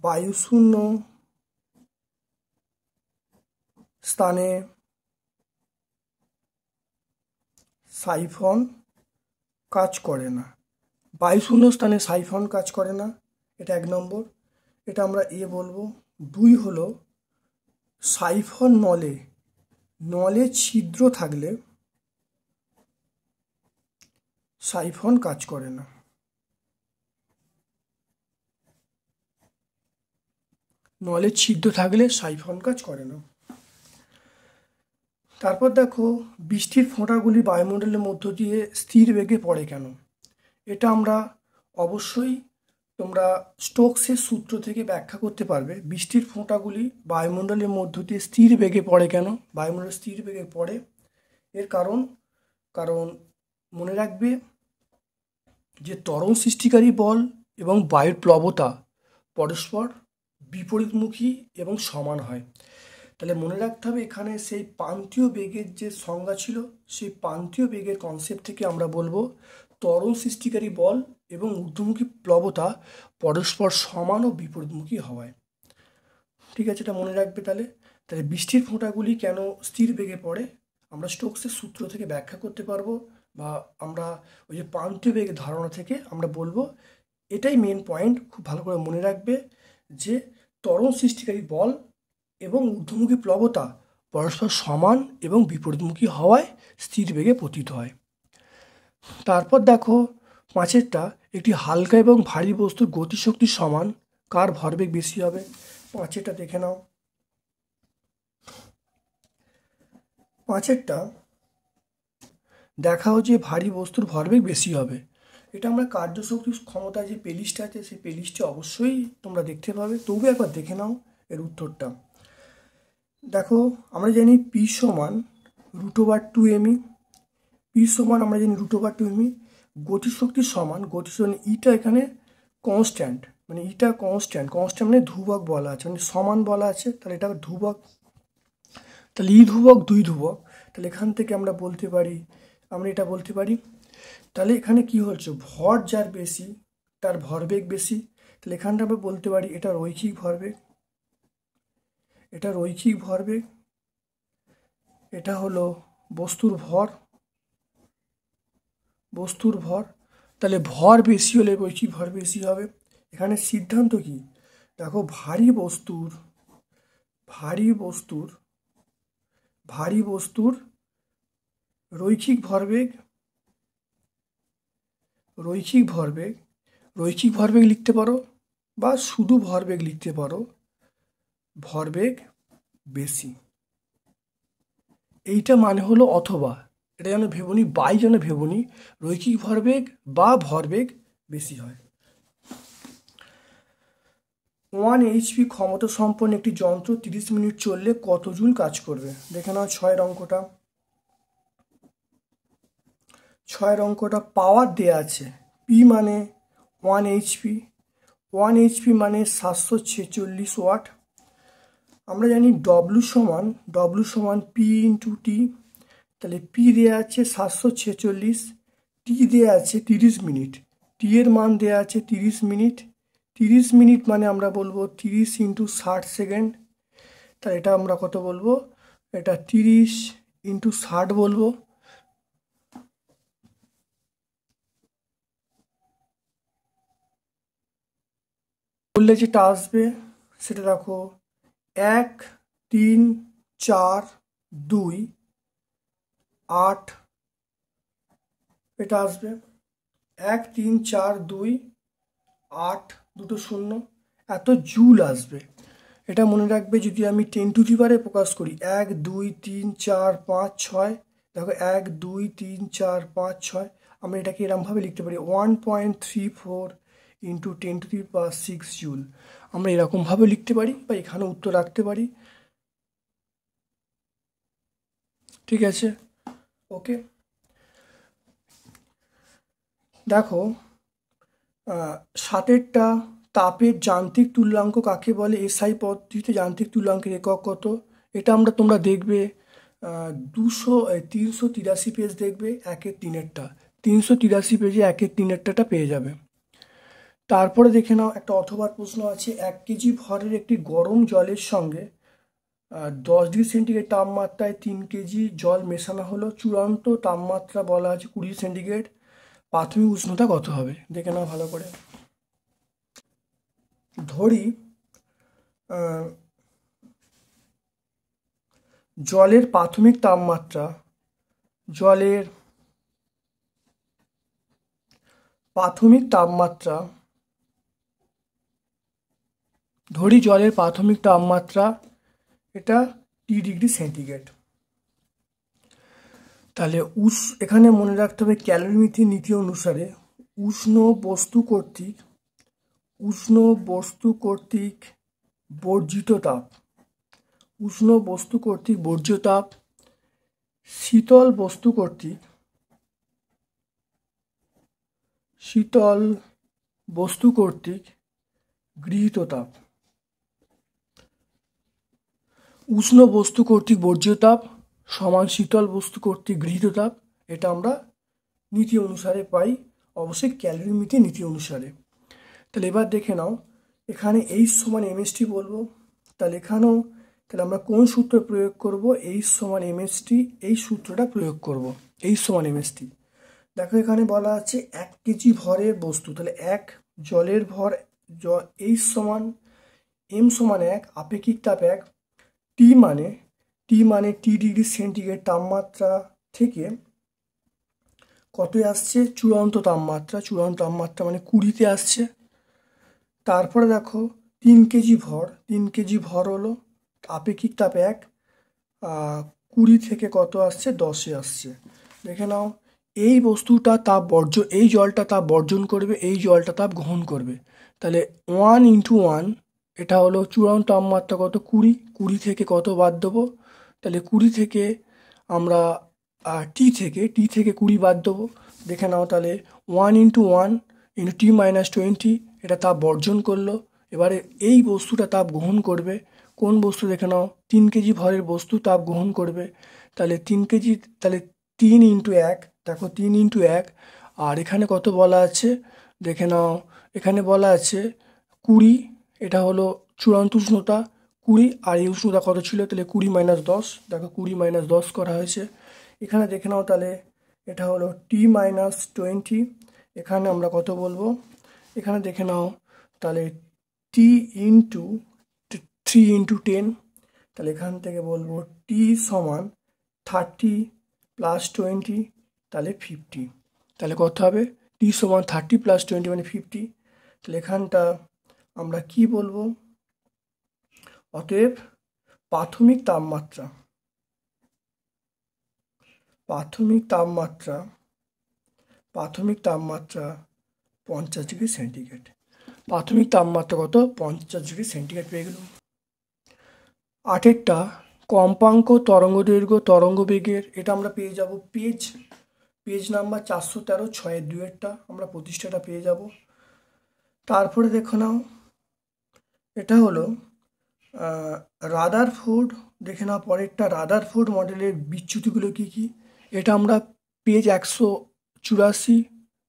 বায়ুশূন্য স্থানে সাইফন কাজ করে না, বায়ুশূন্য স্থানে সাইফন কাজ করে না, এটা 1 নম্বর, এটা আমরা এ বলবো। 2 হলো সাইফন নলে, নলে ছিদ্র থাকলে সাইফন কাজ করে না, নলে ছিদ্র থাকলে সাইফন কাজ করে না। তারপর দেখো বৃষ্টির ফোঁটাগুলি বায়ুমণ্ডলের মধ্য দিয়ে স্থির বেগে পড়ে কেন? এটা আমরা অবশ্যই তোমরা স্টোকসের সূত্র থেকে ব্যাখ্যা করতে পারবে। বৃষ্টির ফোঁটাগুলি বায়ুমণ্ডলের মধ্য দিয়ে স্থির বেগে পড়ে কেন? বায়ুমণ্ডলে স্থির বেগে পড়ে এর কারণ মনে রাখবে যে ত্বরণ সৃষ্টিকারী বল এবং বায়ুর প্লবতা পরস্পর বিপরীতমুখী এবং সমান হয়। তাহলে মনে রাখতে হবে এখানে সেই প্রান্তীয় বেগের যে সংজ্ঞা ছিল, সেই প্রান্তীয় বেগের কনসেপ্ট থেকে আমরা বলবো ত্বরণ সৃষ্টিকারী বল এবং ঊর্ধ্বমুখী প্লবতা পরস্পর সমান ও বিপরীতমুখী হওয়ায়। ঠিক আছে, এটা মনে রাখবে। তাহলে বৃষ্টির ফোঁটাগুলি কেন স্থির বেগে পড়ে আমরা স্টোকসের সূত্র থেকে ব্যাখ্যা করতে পারবো, বা আমরা ওই যে প্রান্তীয় বেগের ধারণা থেকে আমরা বলবো। এটাই মেন পয়েন্ট, খুব ভালো করে মনে রাখবে যে ত্বরণ সৃষ্টিকারী বল এবং ঊর্ধ্বমুখী প্লবতা পরস্পর সমান এবং বিপরীতমুখী হওয়ায় স্থির বেগে পতিত হয়। তারপর দেখো 5এরটা, একটি হালকা এবং ভারী বস্তুর গতিশক্তি সমান, কার ভরবেগ বেশি হবে? 5এরটা দেখে নাও। 5এরটা দেখাও যে ভারী বস্তুর ভরবেগ বেশি হবে। এটা আমরা কার্যশক্তির ক্ষমতা যে প্লেলিস্টে আছে সেই প্লেলিস্টে অবশ্যই তোমরা দেখতে পাবে, তবু একবার দেখে নাও এর উত্তরটা। দেখো আমরা জানি পি সমান √2mE, পি সমান আমরা জানি √2m, গতিশক্তি সমান গতিশক্তি ইটা এখানে কনস্ট্যান্ট, মানে ইটা কনস্ট্যান্ট মানে ধ্রুবক বলা আছে, মানে সমান বলা আছে, তাহলে এটা ধ্রুবক, তাহলে ই ধ্রুবক দুই ধ্রুবক, তাহলে এখান থেকে আমরা এটা বলতে পারি তাহলে এখানে কি হচ্ছে, ভর যার বেশি তার ভরবেগ বেশি, তাহলে এখানটা আমরা বলতে পারি এটা রৈখিক ভরবেগ, এটা হলো বস্তুর ভর, তাহলে ভর বেশি হলে রৈখিক ভর বেশি হবে। এখানে সিদ্ধান্ত কি, দেখো ভারী বস্তুর রৈখিক ভরবেগ লিখতে পারো বা শুধু ভরবেগ লিখতে পারো, ভরবেগ বেশি, এইটা মানে হলো অথবা, এটা যেন ভেবনি বাই যেন ভেবনি, রৈখিক ভরবেগ বা ভরবেগ বেশি হয়। 1 HP ক্ষমতা সম্পন্ন একটি যন্ত্র 30 মিনিট চললে কত জুল কাজ করবে? দেখে নাও 6 অঙ্কটা পাওয়ার দেয়া আছে, পি মানে 1 HP মানে 746 ওয়াট। আমরা জানি ডব্লু সমান পি ইন্টু টি, তাহলে পি দেওয়া আছে 746, টি দেওয়া আছে 30 মিনিট, টি এর মান দেওয়া আছে 30 মিনিট মানে আমরা বলবো 30 ইন্টু 60 সেকেন্ড, তাহলে এটা আমরা কত বলবো, এটা 30 ইন্টু 60 বলবো। বললে যেটা আসবে সেটা দেখো 1 3 4 2 8, এটা আসবে 1 3 4 2 8 দুটো শূন্য, এত জুল আসবে। এটা মনে রাখবে, যদি আমি 10 টু দি পাওয়ারে প্রকাশ করি 1 2 3 4 5 6, দেখো 1 2 3 4 5 6, আমরা এটাকে এরমভাবে লিখতে পারি 1.34 into 10 two the power 6 joule, আমরা এরকমভাবে লিখতে পারি বা এখানে উত্তর রাখতে পারি। ঠিক আছে, ওকে। দেখো 7টা তাপের যান্ত্রিক তুল্যাঙ্ক কাকে বলে, এসআই পদ্ধতিতে যান্ত্রিক তুল্যাঙ্কের একক কত, এটা তোমরা দেখবে 383 পেজ দেখবে, 1-3 383 পেজে 1-3টা পেয়ে যাবে। তারপরে দেখে নাও একটা অথবা প্রশ্ন আছে, 1 কেজি ভরের একটি গরম জলের সঙ্গে 10 ডিগ্রি সেন্টিগ্রেড তাপমাত্রায় 3 কেজি জল মেশানো হলো, চূড়ান্ত তাপমাত্রা বলা আছে 20 সেন্টিগ্রেড, প্রাথমিক উষ্ণতা কত হবে? দেখে নাও ভালো করে। ধরি জলের প্রাথমিক তাপমাত্রা এটা টি ডিগ্রি সেন্টিগ্রেড। তাহলে এখানে মনে রাখতে হবে ক্যালোরিমিথি নীতি অনুসারে উষ্ণ বস্তু কর্তৃক বর্জিত তাপ, শীতল বস্তু কর্তৃক গৃহীত তাপ, উষ্ণ বস্তু কর্তৃক বর্জিত তাপ সমান শীতল বস্তু কর্তৃক গৃহীত তাপ, এটা আমরা নীতি অনুসারে পাই, অবশ্যই ক্যালোরিমিথি নীতি অনুসারে। তাহলে এবার দেখে নাও, এখানে H সমান mst বলবো, তাহলে এখানেও তাহলে আমরা কোন সূত্র প্রয়োগ করব, H সমান mst, এই সূত্রটা প্রয়োগ করব, H সমান mst। দেখো এখানে বলা আছে 1 কেজি ভরের বস্তু, তাহলে 1 জলের ভর, H সমান m সমান 1, আপেক্ষিক তাপ 1, টি মানে টি ডিগ্রি সেন্টিগ্রেড তাপমাত্রা থেকে কত আসছে, চূড়ান্ত তাপমাত্রা মানে 20-তে আসছে। তারপরে দেখো 3 কেজি ভর হলো আপেক্ষিক তাপ 1, 20 থেকে কত আসছে, 10-এ আসছে। দেখে নাও এই বস্তুটা এই জলটা তাপ বর্জন করবে, এই জলটা তাপ গ্রহণ করবে, তাহলে 1 ইন্টু 1, এটা হলো চূড়ান্ত তাপমাত্রা কত, 20 থেকে কত বাদ দেবো, তাহলে 20 থেকে আমরা টি থেকে 20 বাদ দেবো। দেখে নাও তাহলে 1 × 1 × T - 20 এটা তাপ বর্জন করলো। এবারে এই বস্তুটা তাপ গ্রহণ করবে। কোন বস্তু দেখে নাও, 3 কেজি ভরের বস্তু তাপ গ্রহণ করবে। তাহলে 3 কেজি, তাহলে 3 × 1, দেখো 3 × 1। আর এখানে কত বলা আছে দেখে নাও, এখানে বলা আছে 20। এটা হলো চূড়ান্ত উষ্ণতা 20, আর এই উষ্ণতা কত ছিল, তাহলে 20 - 10। দেখো 20 - 10 করা হয়েছে। এখানে দেখে নাও তাহলে এটা হলো T - 20। এখানে আমরা কত বলবো, এখানে দেখে নাও তাহলে T × 3 × 10। তাহলে এখান থেকে বলবো T = 30 + 20, তাহলে 50। তাহলে কত হবে, T = 30 + 20 মানে 50। তাহলে এখানটা আমরা কি বলবো, অতএব প্রাথমিক তাপমাত্রা 50° প্রাথমিক তাপমাত্রা কত, 50°C পেয়ে গেলাম। 8টা কম্পাঙ্ক তরঙ্গদৈর্ঘ্য তরঙ্গবেগের, এটা আমরা পেয়ে যাব পেজ নাম্বার 413, 6-2 আমরা প্রতিষ্ঠাটা পেয়ে যাব। তারপরে দেখো নাও, এটা হলো রাদারফোর্ড। দেখে নাও পরেরটা, রাদারফোর্ড মডেলের বিচ্যুতিগুলো কি কি, এটা আমরা পেজ 184,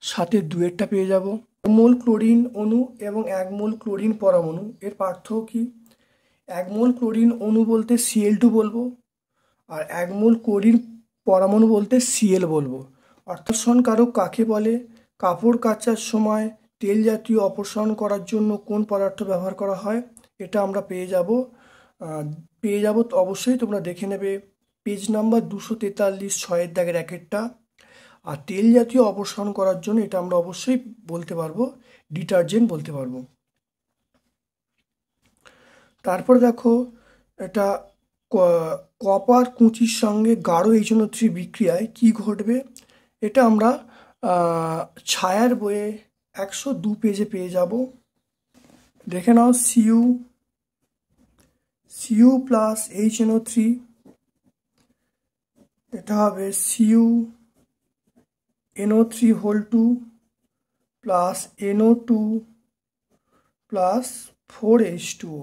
7-2 পেয়ে যাব। 1 মোল ক্লোরিন অণু এবং 1 মোল ক্লোরিন পরমাণু এর পার্থক্য কি, 1 মোল ক্লোরিন অণু বলতে Cl2 বলবো, আর 1 মোল ক্লোরিন পরমাণু বলতে Cl বলবো। অপসারণ কারক কাকে বলে, কাপড় কাচার সময় তেল জাতীয় অপসারণ করার জন্য কোন পদার্থ ব্যবহার করা হয়, এটা আমরা পেয়ে যাব অবশ্যই, তোমরা দেখে নেবে পেজ নাম্বার 243, 6-1। আর তেল জাতীয় অপসারণ করার জন্য এটা আমরা অবশ্যই বলতে পারবো ডিটারজেন্ট বলতে পারবো। তারপর দেখো এটা কপার কুঁচির সঙ্গে গাঢ় HNO3 বিক্রিয়ায় কি ঘটবে, এটা আমরা ছায়ার বইয়ে 102 পেজে পেয়ে যাব। দেখে নাও Cu + HNO3, এটা হবে CuNO3(2) + NO2 + 4H2O।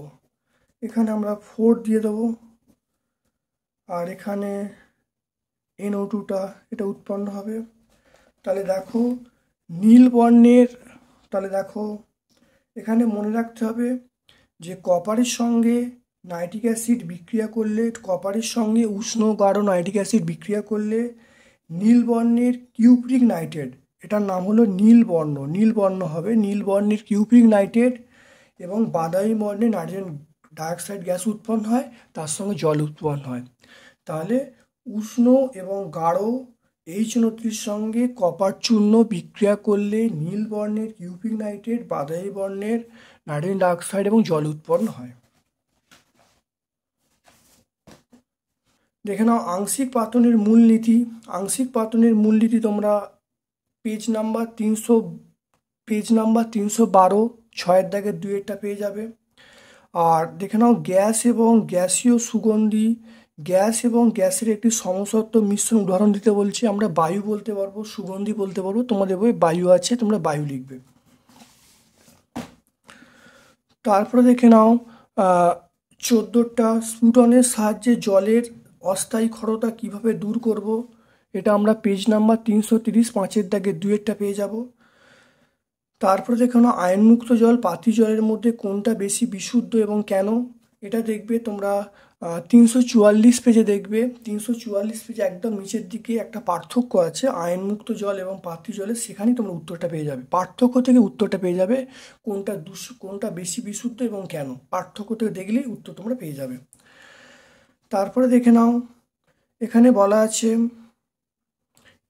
এখানে আমরা 4 দিয়ে দেবো, আর এখানে NO2টা এটা উৎপন্ন হবে। তাহলে দেখো নীল বর্ণের, তাহলে দেখো এখানে মনে রাখতে হবে যে কপারের সঙ্গে নাইট্রিক অ্যাসিড বিক্রিয়া করলে, কপারের সঙ্গে উষ্ণ গাঢ় নাইট্রিক অ্যাসিড বিক্রিয়া করলে নীল বর্ণের কিউপ্রিক নাইট্রেট, এটার নাম হলো নীল বর্ণ হবে, নীল বর্ণের কিউপ্রিক নাইট্রেট এবং বাদামি বর্ণের নাইট্রোজেন ডাইঅক্সাইড গ্যাস উৎপন্ন হয়, তার সঙ্গে জল উৎপন্ন হয়। তাহলে উষ্ণ এবং গাঢ় HNO3 সঙ্গে কপার চূর্ণ বিক্রিয়া করলে নীল বর্ণের কিউপ্রিক নাইট্রেট, বাদামি বর্ণের নাইট্রোজেন ডাইঅক্সাইড এবং জল উৎপন্ন হয়। দেখে নাও আংশিক পাতনের মূলনীতি। আংশিক পাতনের মূলনীতি তোমরা পেজ নাম্বার 312, 6-2 পেয়ে যাবে। আর দেখে নাও গ্যাস এবং গ্যাসীয় সুগন্ধি, গ্যাস এবং গ্যাসের একটি সমসত্ব মিশ্রণ উদাহরণ দিতে বলছি, আমরা বায়ু বলতে পারবো, সুগন্ধি বলতে পারবো, তোমাদের বই বায়ু আছে, তোমরা বায়ু লিখবে। তারপরে দেখে নাও 14টা স্ফুটনের সাহায্যে জলের অস্থায়ী ক্ষরতা কিভাবে দূর করব, এটা আমরা পেজ নাম্বার 330, 5-2 পেয়ে যাব। তারপরে দেখো না আয়নমুক্ত জল পাতি জলের মধ্যে কোনটা বেশি বিশুদ্ধ এবং কেন, এটা দেখবে তোমরা 344 পেজে দেখবে। 344 পেজে একদম নিচের দিকে একটা পার্থক্য আছে আয়নমুক্ত জল এবং পাতি জলের, সেখানেই তোমরা উত্তরটা পেয়ে যাবে, পার্থক্য থেকে উত্তরটা পেয়ে যাবে, কোনটা বেশি বিশুদ্ধ এবং কেন, পার্থক্য থেকে দেখলেই উত্তর তোমরা পেয়ে যাবে। তারপরে দেখে নাও এখানে বলা আছে,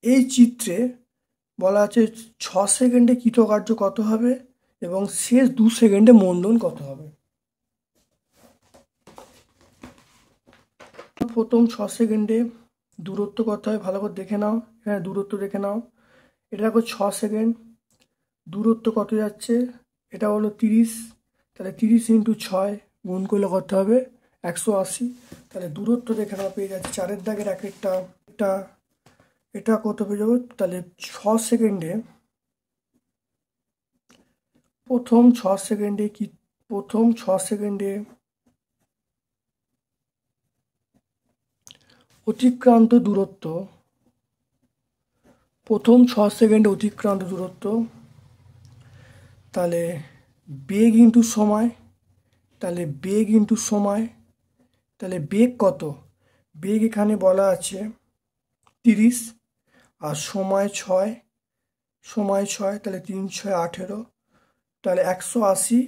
এই চিত্রে বলা আছে 6 সেকেন্ডে কৃতকার্য কত হবে এবং শেষ 2 সেকেন্ডে মন্দন কত হবে। প্রথম 6 সেকেন্ডে দূরত্ব কত হয় ভালো করে দেখে নাও, এখানে দূরত্ব দেখে নাও, এটা দেখো 6 সেকেন্ড, দূরত্ব কত যাচ্ছে, এটা হলো 30, তাহলে 30 × 6 গুণ করলে কত হবে 180। তাহলে দূরত্ব দেখে নাও পেয়ে যাচ্ছে 4-1 একটা এটা কত পেয়ে যাবো, তাহলে 6 সেকেন্ডে, প্রথম 6 সেকেন্ডে কি, প্রথম 6 সেকেন্ডে অতিক্রান্ত দূরত্ব, প্রথম 6 সেকেন্ডে অতিক্রান্ত দূরত্ব, তাহলে বেগ ইন্টু সময়, তাহলে বেগ ইন্টু সময়, তাহলে বেগ কত, বেগ এখানে বলা আছে 30, আর সময় 6, সময় 6, তাহলে 3 × 6 = 18, তাহলে 180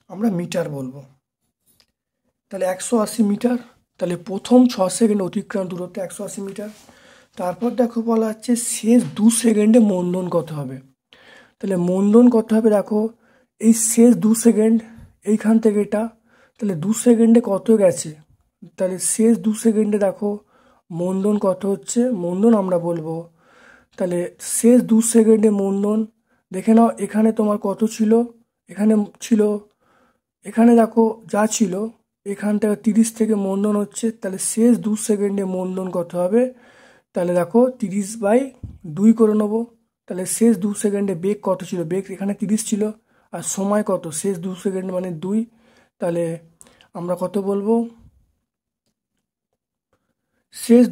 আমরা মিটার বলবো। তাহলে 180 মিটার, তাহলে প্রথম 6 সেকেন্ড অতিক্রান্ত দূরত্ব 180 মিটার। তারপর দেখো বলা হচ্ছে শেষ 2 সেকেন্ডে মন্দন কত হবে। তাহলে মন্দন কত হবে, দেখো এই শেষ 2 সেকেন্ড, এইখান থেকে এটা, তাহলে 2 সেকেন্ডে কত গেছে, তাহলে শেষ 2 সেকেন্ডে দেখো মন্দন কত হচ্ছে, মন্দন আমরা বলবো, তাহলে শেষ 2 সেকেন্ডে মন্দন দেখে নাও, এখানে তোমার কত ছিল, এখানে ছিল, এখানে দেখো যা ছিল, এখান থেকে 30 থেকে মন্দন হচ্ছে, তাহলে শেষ 2 সেকেন্ডে মন্দন কত হবে, তাহলে দেখো 30/2 করে নেবো। তাহলে শেষ 2 সেকেন্ডে বেগ কত ছিল, বেগ এখানে 30 ছিল, আর সময় কত, শেষ 2 সেকেন্ড মানে 2, তাহলে আমরা কত বলবো, শেষ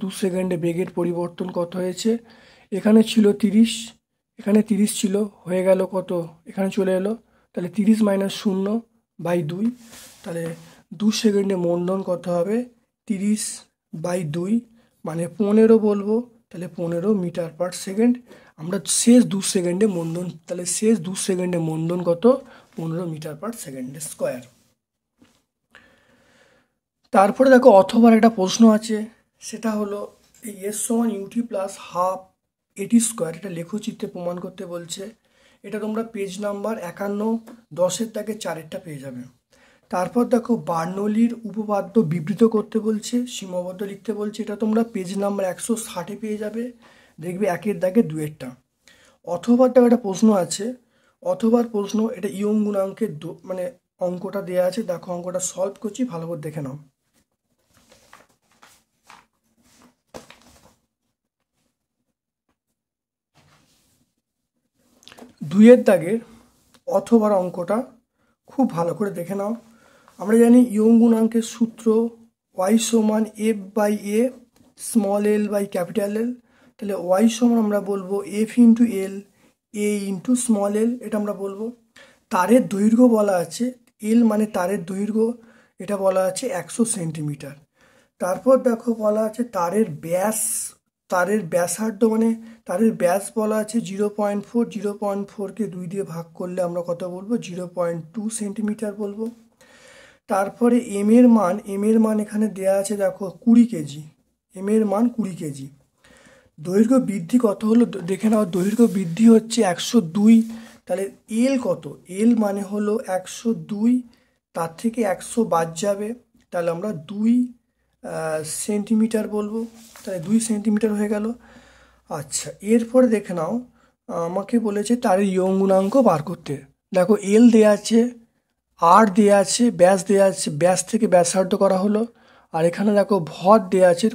2 সেকেন্ডে বেগের পরিবর্তন কত হয়েছে, এখানে ছিল 30, এখানে 30 ছিল, হয়ে গেল কত, এখানে চলে এলো, তাহলে 30 - 0/2, তাহলে 2 সেকেন্ডে মন্দন কত হবে, 30/2 মানে 15 বলবো, তাহলে 15 মিটার/সেকেন্ড। আমরা শেষ 2 সেকেন্ডে মন্দন, তাহলে শেষ 2 সেকেন্ডে মন্দন কত, 15 মিটার/সেকেন্ড²। তারপরে দেখো অথবার একটা প্রশ্ন আছে, সেটা হলো এই S = UT + ½ AT², এটা লেখচিত্রে প্রমাণ করতে বলছে। এটা তোমরা পেজ নাম্বার 51, 10-এর দাগে 4-এরটা পেয়ে যাবে। তারপর দেখো বার্নৌলির উপপাদ্য বিবৃত করতে বলছে, সীমাবদ্ধ লিখতে বলছে, এটা তোমরা পেজ নাম্বার 160-এ পেয়ে যাবে, দেখবে 1-এর দাগে 2-এরটা। অথবারটা একটা প্রশ্ন আছে, অথবার প্রশ্ন, এটা ইয়ং গুণাঙ্কের মানে অঙ্কটা দেওয়া আছে, দেখো অঙ্কটা সলভ করছি, ভালো করে দেখে নাও। 2-এর দাগের অথবার অঙ্কটা খুব ভালো করে দেখে নাও। আমরা জানি ইয়ং গুণাঙ্কের সূত্র y = f/a স্মল l/L, তাহলে y সমান আমরা বলবো f × l a × small l, এটা আমরা বলবো। তারের দৈর্ঘ্য বলা আছে, l মানে তারের দৈর্ঘ্য, এটা বলা আছে 100 সেন্টিমিটার। তারপর দেখো বলা আছে তারের ব্যাস, তারের ব্যাসার্ধ মানে তারের ব্যাস বলা আছে 0.4, 0.4কে 2 দিয়ে ভাগ করলে আমরা কত বলবো, 0.2 সেন্টিমিটার বলবো। তারপরে এম এর মান এখানে দেয়া আছে, দেখো 20 কেজি, এম এর মান 20 কেজি। দৈর্ঘ্য বৃদ্ধি কত হলো দেখে নাও, দৈর্ঘ্য বৃদ্ধি হচ্ছে 102, তাহলে এল কত, এল মানে হলো 102, তার থেকে 100 বাদ যাবে, তাহলে আমরা 2 সেন্টিমিটার বলবো, তাহলে 2 সেন্টিমিটার হয়ে গেল। আচ্ছা, এরপরে দেখে নাও, আমাকে বলেছে তারের ইয়ং গুণাঙ্ক বার করতে। দেখো এল দেয়া আছে, আর দেয়া আছে, ব্যাস দেয়া আছে, ব্যাস থেকে ব্যাসার্ধ করা হলো, আর এখানে দেখো ভর দেয়া আছে,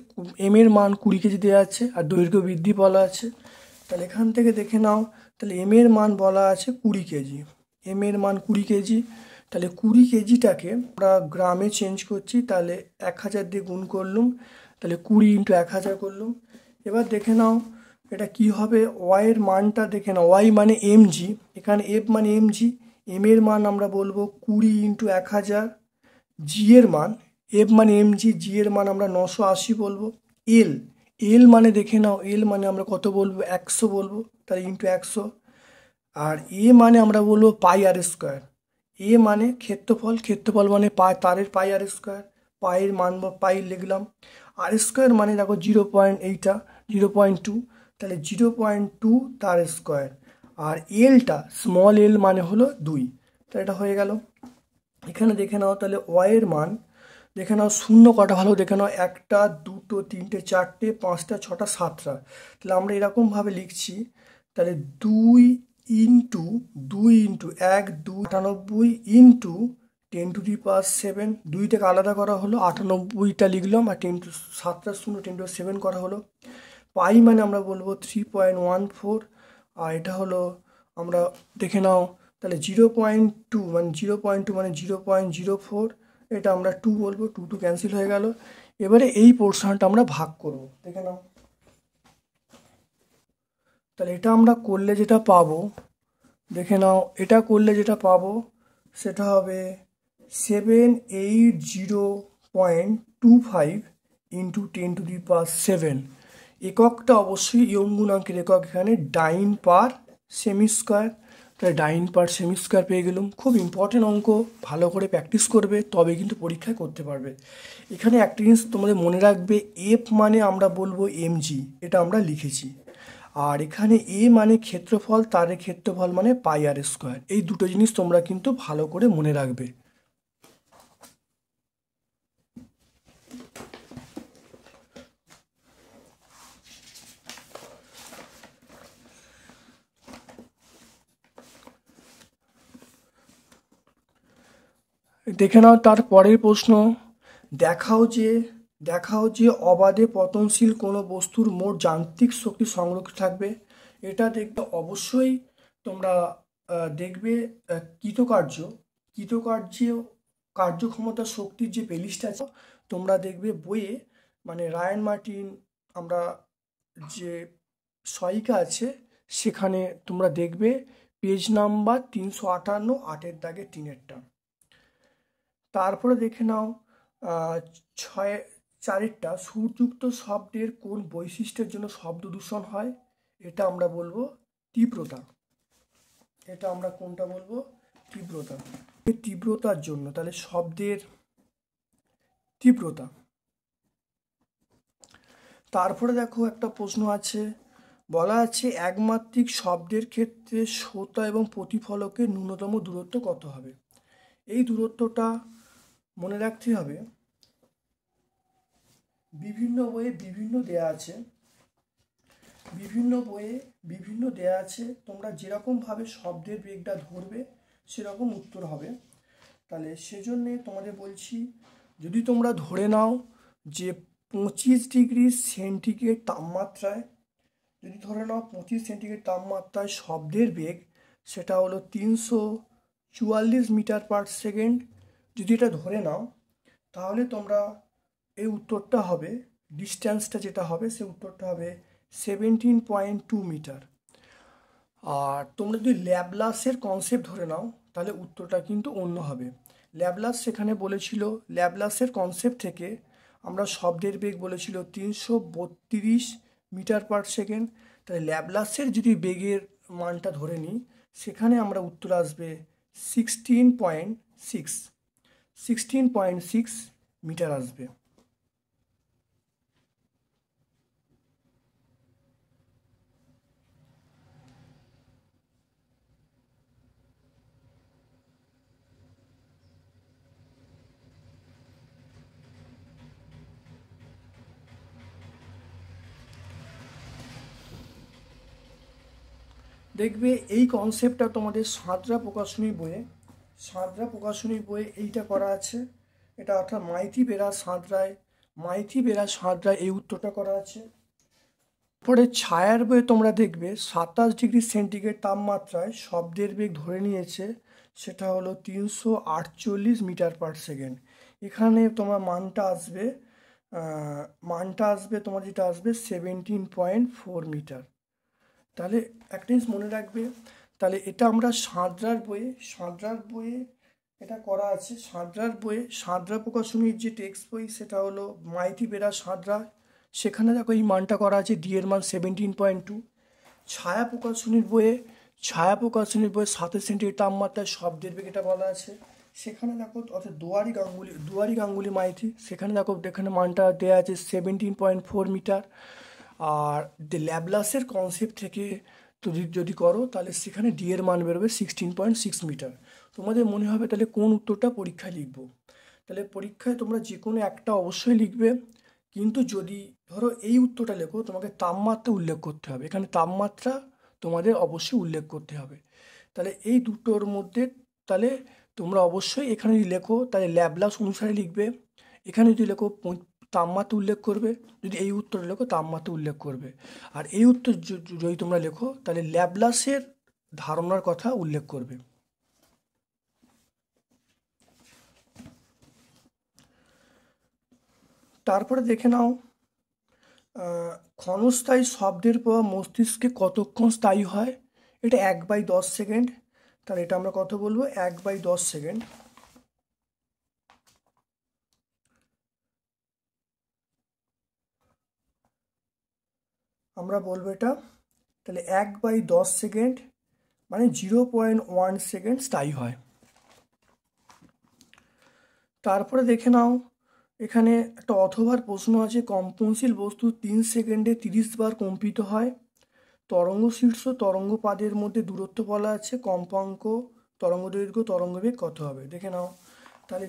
এম এর মান 20 কেজি দেওয়া আছে, আর দৈর্ঘ্য বৃদ্ধি বলা আছে। তাহলে এখান থেকে দেখে নাও, তাহলে এম এর মান বলা আছে 20 কেজি, এম এর মান 20 কেজি, তাহলে 20 কেজিটাকে আমরা গ্রামে চেঞ্জ করছি, তাহলে 1000 দিয়ে গুণ করলুম, তাহলে 20 × 1000 করলুম। এবার দেখে নাও এটা কি হবে, ওয়াই এর মানটা দেখে নাও, ওয়াই মানে mg, এখানে এফ মানে mg, এম এর মান আমরা বলবো 20 × 1000, জি এর মান, এফ মানে mg, জি এর মান আমরা 980 বলবো। এল, এল মানে দেখে নাও, এল মানে আমরা কত বলবো, 100 বলবো, তাহলে × 100। আর এ মানে আমরা বলবো πr², এ মানে ক্ষেত্রফল, ক্ষেত্রফল মানে তারের πr², পায়ের মান পাই লিখলাম, r² মানে দেখো 0.2, তাহলে 0.2 তার স্কোয়ার, আর এলটা স্মল এল মানে হলো 2, তাহলে এটা হয়ে গেল। এখানে দেখে নাও তাহলে ওয়াইয়ের মান দেখে নাও, শূন্য কটা ভালো দেখে নাও, 1টা 2টো 3টে 4টে 5টা 6টা 7টা, তাহলে আমরা এরকমভাবে লিখছি, তাহলে 2 × 1 2 98 × 10⁻7, 2টাকে আলাদা করা হলো, 98টা লিখলাম, আর 7টা 0 10⁻7 করা হলো, পাই মানে আমরা বলবো 3.14, আর এটা হলো আমরা দেখে নাও তাহলে 0.2 মানে 0.2 মানে 0.04, এটা আমরা 2 বলবো, 2 ক্যান্সেল হয়ে গেল। এবারে এই পোর্শনটা আমরা ভাগ করব, দেখে নাও। তাহলে এটা আমরা করলে যেটা পাবো, দেখে নাও, এটা করলে যেটা পাবো সেটা হবে 780.25 ইন্টু 10⁻7। এককটা অবশ্যই ইয়ং গুণাঙ্কের একক, এখানে ডাইন পার সেমি স্কোয়ার। তাহলে ডাইন পার সেমি স্কোয়ার পেয়ে গেলাম। খুব ইম্পর্টেন্ট অঙ্ক, ভালো করে প্র্যাকটিস করবে তবে কিন্তু পরীক্ষায় করতে পারবে। এখানে একটা জিনিস তোমাদের মনে রাখবে, এফ মানে আমরা বলবো এমজি, এটা আমরা লিখেছি। আর এখানে এ মানে ক্ষেত্রফল, তারের ক্ষেত্রফল মানে পাই আর স্কোয়ার। এই দুটো জিনিস তোমরা কিন্তু ভালো করে মনে রাখবে। দেখে নাও তার পরের প্রশ্ন, দেখাও যে অবাধে পতনশীল কোনো বস্তুর মোট যান্ত্রিক শক্তি সংরক্ষিত থাকবে। এটা দেখবে অবশ্যই তোমরা দেখবে কৃতকার্য কার্যক্ষমতা শক্তির যে প্লেলিস্ট আছে তোমরা দেখবে বইয়ে, মানে রায়ান মার্টিন আমরা যে সহায়িকা আছে সেখানে তোমরা দেখবে পেজ নাম্বার 358, 8-এর দাগে 3-এরটা। তারপরে দেখে নাও 4-এরটা, সুরযুক্ত শব্দের কোন বৈশিষ্ট্যের জন্য শব্দ দূষণ হয়? এটা আমরা বলবো তীব্রতা। এটা আমরা কোনটা বলবো? তীব্রতা। তীব্রতার জন্য, তাহলে শব্দের তীব্রতা। তারপরে দেখো একটা প্রশ্ন আছে, বলা আছে একমাত্রিক শব্দের ক্ষেত্রে শ্রোতা এবং প্রতিফলকের ন্যূনতম দূরত্ব কত হবে? এই দূরত্বটা মনে রাখতে হবে, বিভিন্ন বইয়ে বিভিন্ন দেয়া আছে, তোমরা যেরকমভাবে শব্দের বেগটা ধরবে সেরকম উত্তর হবে। তাহলে সেজন্যে তোমাদের বলছি, যদি তোমরা ধরে নাও যে 25 ডিগ্রি সেন্টিগ্রেড তাপমাত্রায়, যদি ধরে নাও 25 সেন্টিগ্রেড তাপমাত্রায় শব্দের বেগ সেটা হলো 344 মিটার পার সেকেন্ড, যদি এটা ধরে নাও তাহলে তোমরা এই উত্তরটা হবে, ডিস্ট্যান্সটা যেটা হবে সে উত্তরটা হবে 17.2 মিটার। আর তোমরা যদি ল্যাপ্লাসের কনসেপ্ট ধরে নাও তাহলে উত্তরটা কিন্তু অন্য হবে। ল্যাপ্লাস সেখানে বলেছিল, ল্যাপ্লাসের কনসেপ্ট থেকে আমরা শব্দের বেগ বলেছিল 332 মিটার পার সেকেন্ড। তাহলে ল্যাপ্লাসের যদি বেগের মানটা ধরে নিই সেখানে আমরা উত্তর আসবে 16.6 মিটার আসবে। দেখবে এই কনসেপ্টটা তোমাদের সাঁতরা প্রকাশনী বইয়ে এইটা করা আছে, এটা অর্থাৎ মাইথি বেরা সাঁতরায় এই উত্তরটা করা আছে। পরে ছায়ার বইয়ে তোমরা দেখবে 27 ডিগ্রি সেন্টিগ্রেড তাপমাত্রায় শব্দের বেগ ধরে নিয়েছে, সেটা হলো 348 মিটার পার সেকেন্ড। এখানে তোমার মানটা আসবে তোমার যেটা আসবে 17.4 মিটার। তাহলে একটা জিনিস মনে রাখবে, তাহলে এটা আমরা সাঁতরার বইয়ে এটা করা আছে। সাঁতরা প্রকাশনীর যে টেক্সট বই সেটা হলো মাইথি বেরা সাঁতরা, সেখানে দেখো এই মানটা করা আছে, ডি এর মান 17.2। ছায়া প্রকাশনীর বইয়ে 27 সেন্টিগ্রেড তাপমাত্রায় শব্দের বেগ এটা বলা আছে, সেখানে দেখো অর্থাৎ দুয়ারি গাঙ্গুলি মাইথি, সেখানে দেখো এখানে মানটা দেওয়া আছে 17.4 মিটার। আর ল্যাপ্লাসের কনসেপ্ট থেকে যদি করো তাহলে সেখানে ডি এর মান বেরোবে 16.6 মিটার। তোমাদের মনে হবে তাহলে কোন উত্তরটা পরীক্ষায় লিখবো? তাহলে পরীক্ষায় তোমরা যে কোনো একটা অবশ্যই লিখবে, কিন্তু যদি ধরো এই উত্তরটা লেখো তোমাকে তাপমাত্রা উল্লেখ করতে হবে, এখানে তাপমাত্রা তোমাদের অবশ্যই উল্লেখ করতে হবে। তাহলে এই দুটোর মধ্যে তাহলে তোমরা অবশ্যই এখানে যদি লেখো তাহলে ল্যাপ্লাস অনুসারে লিখবে, এখানে যদি লেখো তাপমাত্রা উল্লেখ করবে, যদি এই উত্তর লেখো তাপমাত্রা উল্লেখ করবে, আর এই উত্তর যদি তোমরা লেখো তাহলে ল্যাপ্লাসের ধারণার কথা উল্লেখ করবে। তারপরে দেখে নাও ক্ষণস্থায়ী শব্দের প্রভাব মস্তিষ্কে কতক্ষণ স্থায়ী হয়। এটা 1/10 সেকেন্ড। তাহলে এটা আমরা কত বলবো, 1/10 সেকেন্ড। আমরা বলবো এটা, তাহলে 1/10 সেকেন্ড মানে 0.1 সেকেন্ড স্থায়ী হয়। তারপরে দেখে নাও এখানে একটা অথবার প্রশ্ন আছে, কম্পনশীল বস্তু 3 সেকেন্ডে 30 বার কম্পিত হয়। তরঙ্গ শীর্ষ তরঙ্গপাদের মধ্যে দূরত্ব বলা আছে, কম্পাঙ্ক, তরঙ্গদৈর্ঘ্য, তরঙ্গবেগ কত হবে দেখে নাও। তাহলে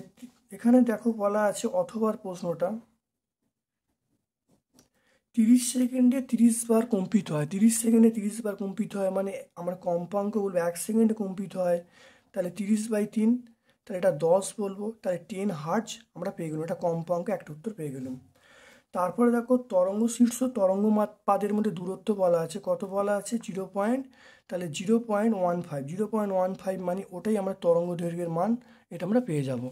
এখানে দেখো বলা আছে অথবার প্রশ্নটা 30 সেকেন্ডে 30 বার কম্পিত হয়। 30 সেকেন্ডে 30 বার কম্পিত হয় মানে আমরা কম্পাঙ্ক বলবো 1 সেকেন্ডে কম্পিত হয়, তাহলে 30/3, তাহলে এটা 10 বলবো, তাহলে 10 হার্জ আমরা পেয়ে গেলাম, এটা কম্পাঙ্ক একটা উত্তর পেয়ে গেলাম। তারপরে দেখো তরঙ্গ শীর্ষ তরঙ্গপাদের মধ্যে দূরত্ব বলা আছে, কত বলা আছে 0. তাহলে 0.15, 0.15 মানে ওটাই আমরা তরঙ্গ দৈর্ঘ্যের মান, এটা আমরা পেয়ে যাব।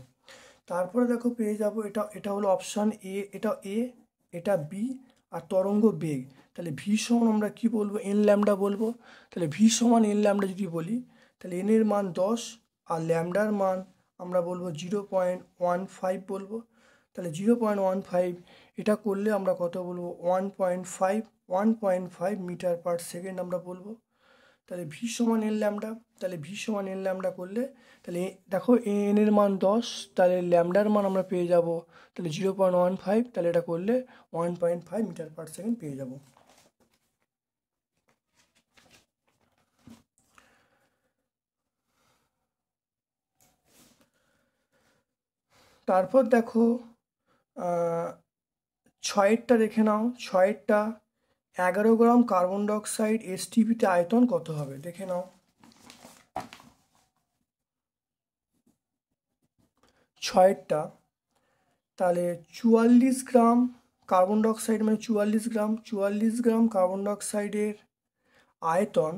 তারপরে দেখো পেয়ে যাব এটা, এটা হলো অপশান এ, এটা এ, এটা বি, আর তরঙ্গ বেগ। তাহলে ভি সমান আমরা কি বলবো, এন ল্যামডা বলবো। তাহলে ভি সমান এন ল্যামডা যদি বলি, তাহলে এন এর মান 10 আর ল্যামডার মান আমরা বলবো 0.15 বলবো। তাহলে 0.15 এটা করলে আমরা কত বলবো, 1.5 মিটার পার সেকেন্ড আমরা বলবো। তাহলে ভি সমান এন ল্যামডা, তাহলে ভি সমান এন ল্যামডা করলে তাহলে দেখো এন এর মান 10, তাহলে ল্যামডার মান আমরা পেয়ে যাব তাহলে 0.15, তাহলে এটা করলে 1.5 মিটার পার সেকেন্ড পেয়ে যাব। তারপর দেখো 6টা দেখে নাও, 6টা 11 গ্রাম কার্বন ডাইঅক্সাইড এসটিপিতে আয়তন কত হবে দেখে নাও। 6টা তাহলে 44 গ্রাম কার্বন ডাইঅক্সাইড মানে 44 গ্রাম কার্বন ডাইঅক্সাইডের আয়তন,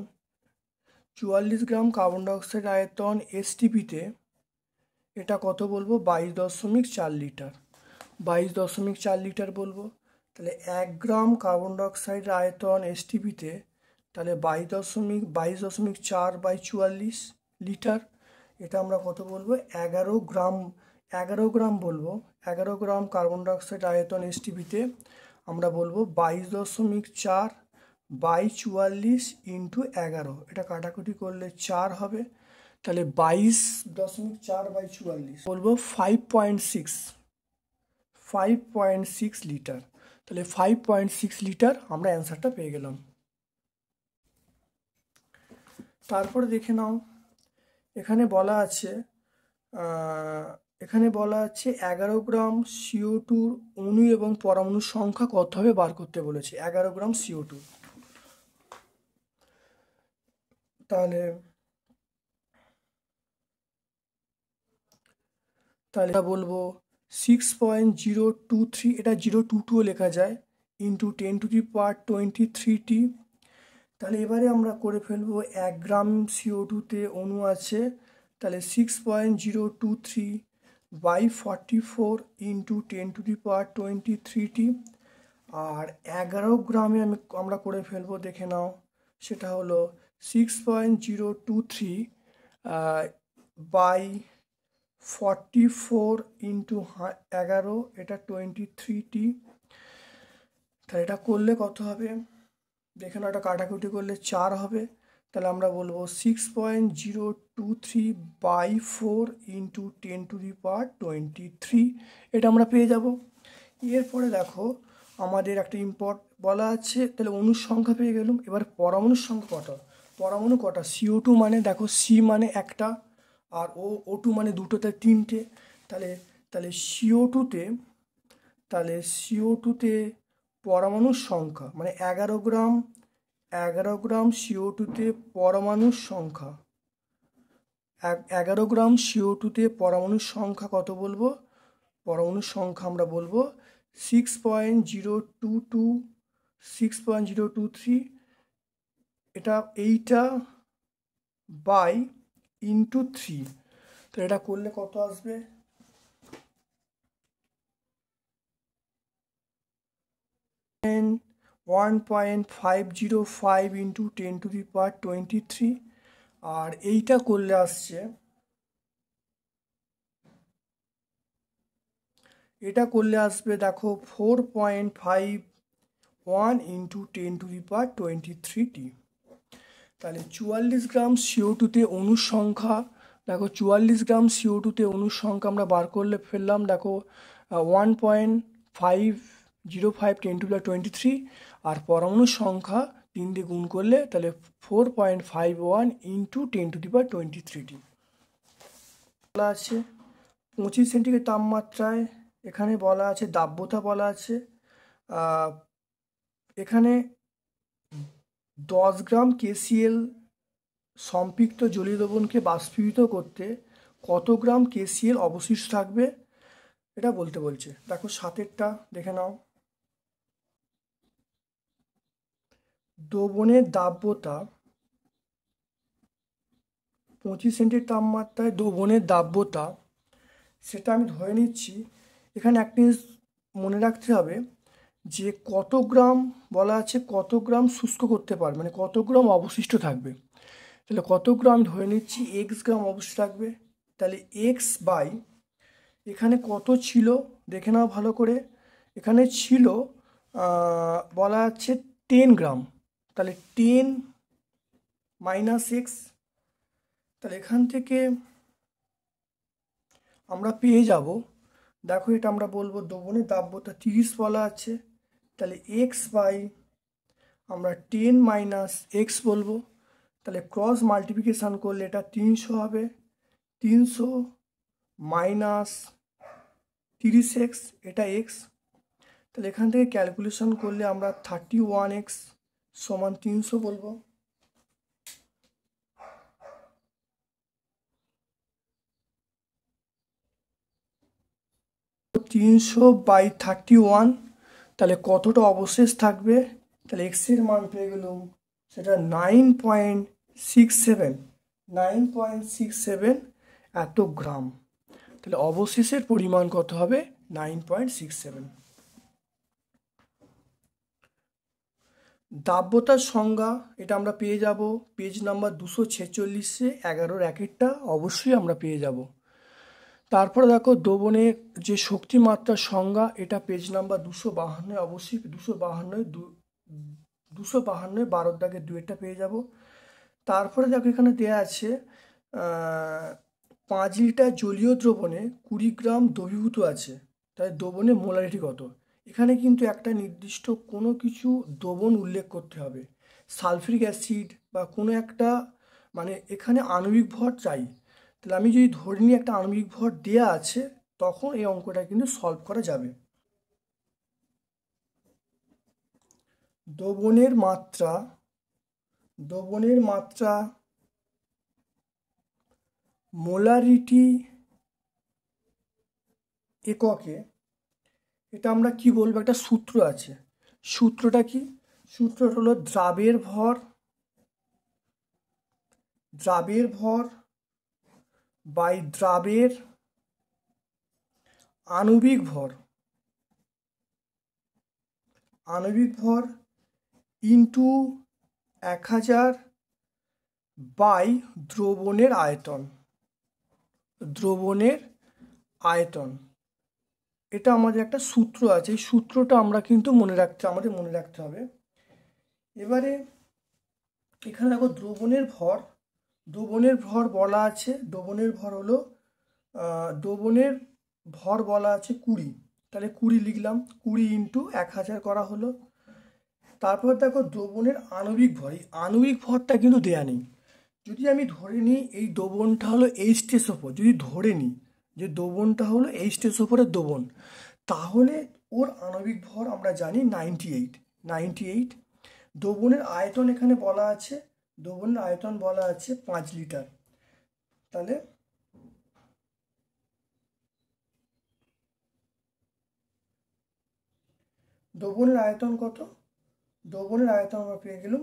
44 গ্রাম কার্বন ডাইঅক্সাইড আয়তন এসটিপিতে এটা কত বলবো, 22.4 লিটার, 22.4 লিটার বলবো। তাহলে 1 গ্রাম কার্বন ডাইঅক্সাইড আয়তন এসটিপিতে তাহলে 22.4/44 লিটার, এটা আমরা কত বলবো, 11 গ্রাম বলবো। 11 গ্রাম কার্বন ডাইঅক্সাইড আয়তন এসটিপিতে আমরা বলবো 22.4/44 ইন্টু 11, এটা কাটাকুটি করলে 4 হবে, তাহলে 22.4/44 বলবো 5.6 লিটার। তাহলে 5.6 লিটার আমরা অ্যান্সারটা পেয়ে গেলাম। তারপরে দেখে নাও এখানে বলা আছে 11 গ্রাম CO2 অণু এবং পরমাণুর সংখ্যা কত হবে বার করতে বলেছে, 11 গ্রাম CO2। তাহলে বলবো 6.023, এটা 022 লেখা যায়, ইন্টু 10⁻23T। তাহলে এবারে আমরা করে ফেলবো 1 গ্রাম CO2তে অণু আছে, তাহলে 6.023/44 ইন্টু 10⁻23T। আর 11 গ্রামে আমরা করে ফেলবো দেখে নাও, সেটা হলো 6.023/44 ইন্টু 11, এটা 23T। তাহলে এটা করলে কত হবে দেখে নাও, এটা কাটাকুটি করলে 4 হবে, তাহলে আমরা বলবো 6.023/4 ইন্টু 10⁻23, এটা আমরা পেয়ে যাব। এরপরে দেখো আমাদের একটা বলা আছে, তাহলে অণুর সংখ্যা পেয়ে গেলাম। এবার পরমাণুর সংখ্যা কটা, পরমাণু কটা, CO2 মানে দেখো সি মানে একটা আর O2 মানে দুটো, তাই 3টে। তাহলে তাহলে CO2তে পরমাণুর সংখ্যা মানে 11 গ্রাম CO2তে পরমাণুর সংখ্যা, 11 গ্রাম CO2তে পরমাণুর সংখ্যা কত বলবো, পরমাণুর সংখ্যা আমরা বলবো 6.022 6.023, এটা এইটা বাই ইন্টু 3। তো এটা করলে কত আসবে? 1.505 ইন্টু 10⁻23। আর এইটা করলে আসছে, এটা করলে আসবে দেখো 4.51 ইন্টু 10⁻23 তাহলে 44 গ্রাম CO2-তে অণুর সংখ্যা, দেখো 44 গ্রাম CO2-তে অণুর সংখ্যা আমরা বার করলে ফেললাম, দেখো 1.505 10⁻23, আর পরমাণুর সংখ্যা 3 দিয়ে গুণ করলে তাহলে 4.51 ইন্টু 10⁻23 বলা আছে। 25 সেন্টিগ্রেড তাপমাত্রায় এখানে বলা আছে দাব্যতা বলা আছে, এখানে 10 গ্রাম KCl সম্পৃক্ত জলীয় দ্রবণকে বাষ্পীভূত করতে কত গ্রাম KCl অবশিষ্ট থাকবে এটা বলতে বলছে। দেখো সাতেরটা দেখে নাও। দ্রবণের দাব্যতা 25 সেন্টিগ্রেড তাপমাত্রায় দ্রবণের দাব্যতা, সেটা আমি ধরে নিচ্ছি। এখানে একটা জিনিস মনে রাখতে হবে যে কত গ্রাম বলা আছে, কত গ্রাম শুষ্ক করতে পারবে, মানে কত গ্রাম অবশিষ্ট থাকবে। তাহলে কত গ্রাম ধরে নিচ্ছি এক্স গ্রাম অবশিষ্ট থাকবে, তাহলে এক্স বাই এখানে কত ছিল দেখে নাও ভালো করে। এখানে ছিল বলা আছে 10 গ্রাম, তাহলে 10 মাইনাস এক্স, তাহলে এখান থেকে আমরা পেয়ে যাব, দেখো এটা আমরা বলবো দ্রবণের দাব্যতা 30 বলা আছে, তাহলে এক্স বাই আমরা 10 মাইনাস এক্স বলবো, তাহলে ক্রস মাল্টিপ্লিকেশান করলে এটা 300 হবে, 300 মাইনাস 30x, এটা এক্স, তাহলে এখান থেকে ক্যালকুলেশন করলে আমরা 31x সমান 300 বলবো। 300 বাই 31, তাহলে কতটা অবশেষ থাকবে, তাহলে এক্সের মান পেয়ে গেলাম সেটা 9.67 এত গ্রাম, তাহলে অবশেষের পরিমাণ কত হবে 9.67। দাব্যতার সংজ্ঞা এটা আমরা পেয়ে যাব পেজ নাম্বার 246-এ 11-1 অবশ্যই আমরা পেয়ে যাব। তারপরে দেখো দ্রবণের যে শক্তিমাত্রার সংজ্ঞা, এটা পেজ নাম্বার 252, অবশ্যই 252 12 দাগের 2 পেয়ে যাব। তারপরে দেখো এখানে দেয়া আছে 5 লিটার জলীয় দ্রবণে 20 গ্রাম দ্রবীভূত আছে, তাই দ্রবণের মোলারিটি কত। এখানে কিন্তু একটা নির্দিষ্ট কোনো কিছু দ্রবণ উল্লেখ করতে হবে, সালফিউরিক অ্যাসিড বা কোনো একটা, মানে এখানে আণবিক ভর চাই। তাহলে আমি যদি ধরে নিই একটা আণবিক ভর দেয়া আছে, তখন এই অঙ্কটা কিন্তু সলভ করা যাবে। দ্রবণের মাত্রা মোলারিটি এককে, এটা আমরা কি বলবো, একটা সূত্র আছে। সূত্রটা কি? সূত্রটা হলো দ্রাবের ভর বাই দ্রাবের আণবিক ভর ইন্টু 1000 বাই দ্রবণের আয়তন। এটা আমাদের একটা সূত্র আছে, এই সূত্রটা আমরা কিন্তু মনে রাখতে হবে। এবারে এখানে দেখো দ্রবণের ভর বলা আছে, দ্রবণের ভর বলা আছে 20, তাহলে 20 লিখলাম, 20 ইন্টু 1000 করা হলো। তারপর দেখো দ্রবণের আণবিক ভর, এই আণবিক ভরটা কিন্তু দেয়া নেই। যদি আমি ধরে নিই এই দ্রবণটা হলো H2SO4, যদি ধরে নিই যে দ্রবণটা হলো H2SO4-এর দ্রবণ, তাহলে ওর আণবিক ভর আমরা জানি 98। দ্রবণের আয়তন এখানে বলা আছে, 5 লিটার, তাহলে দ্রবণের আয়তন কত? দ্রবণের আয়তন আমরা পেয়ে গেলাম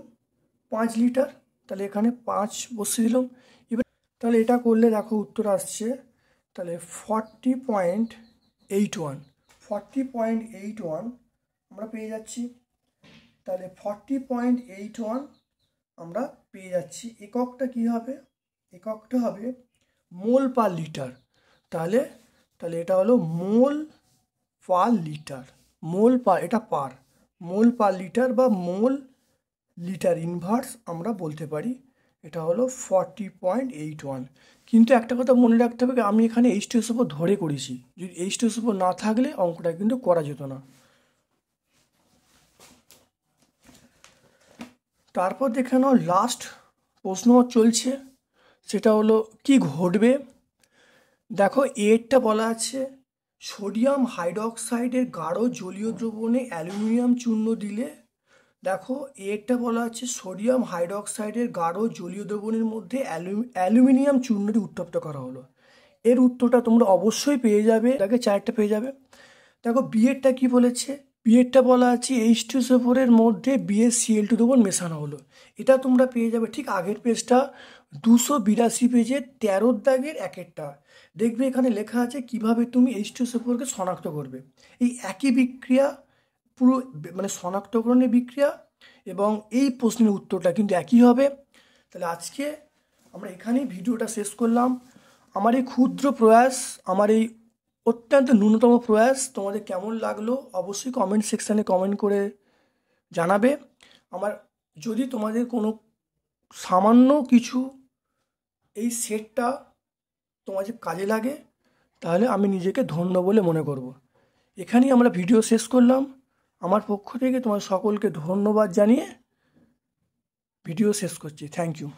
5 লিটার। তাহলে এখানে 5 বসিয়ে দিলাম। এবার তাহলে এটা করলে দেখো উত্তর আসছে তাহলে 40.81। 40.81 আমরা পেয়ে যাচ্ছি। তাহলে 40.81 আমরা পেয়ে যাচ্ছি। এককটা কি হবে? এককটা হবে মোল পার লিটার। তাহলে তাহলে এটা হলো মোল পার লিটার। মোল পার, এটা পার, মোল পার লিটার বা মোল লিটার ইনভার্স আমরা বলতে পারি। এটা হলো 40.81। কিন্তু একটা কথা মনে রাখতে হবে, আমি এখানে H2SO4 ধরে করেছি, যদি H2SO4 না থাকলে অঙ্কটা কিন্তু করা যেত না। তারপর দেখে নাও লাস্ট প্রশ্ন চলছে, সেটা হলো কি ঘটবে। দেখো এরটা বলা আছে সোডিয়াম হাইড্রোক্সাইডের গাঢ় জলীয় দ্রবণে অ্যালুমিনিয়াম চূর্ণ দিলে। দেখো এরটা বলা আছে সোডিয়াম হাইড্রোক্সাইডের গাঢ় জলীয় দ্রবণের মধ্যে অ্যালুমিনিয়াম চূর্ণটি উত্তপ্ত করা হলো। এর উত্তরটা তোমরা অবশ্যই পেয়ে যাবে, তাকে 4টা পেয়ে যাবে। দেখো বিয়েরটা কি বলেছে? বিয়েরটা বলা আছে H2SO4 এর মধ্যে BaCl2 দ্রবণ মেশানো হলো। এটা তোমরা পেয়ে যাবে ঠিক আগের পেজটা 282 পেজের 13 দাগের একেরটা। দেখবে এখানে লেখা আছে কিভাবে তুমি H2SO4কে শনাক্ত করবে। এই একই বিক্রিয়া, পুরো মানে শনাক্তকরণের বিক্রিয়া এবং এই প্রশ্নের উত্তরটা কিন্তু একই হবে। তাহলে আজকে আমরা এখানেই ভিডিওটা শেষ করলাম। আমার এই ক্ষুদ্র প্রয়াস, আমার এই অত্যন্ত ন্যূনতম প্রয়াস তোমাদের কেমন লাগলো অবশ্যই কমেন্ট সেকশানে কমেন্ট করে জানাবে। আমার যদি তোমাদের কোনো সামান্য কিছু এই সেটটা তোমাদের কাজে লাগে তাহলে আমি নিজেকে ধন্য বলে মনে করব। এখানেই আমরা ভিডিও শেষ করলাম। আমার পক্ষ থেকে তোমার সকলকে ধন্যবাদ জানিয়ে ভিডিও শেষ করছি। Thank you.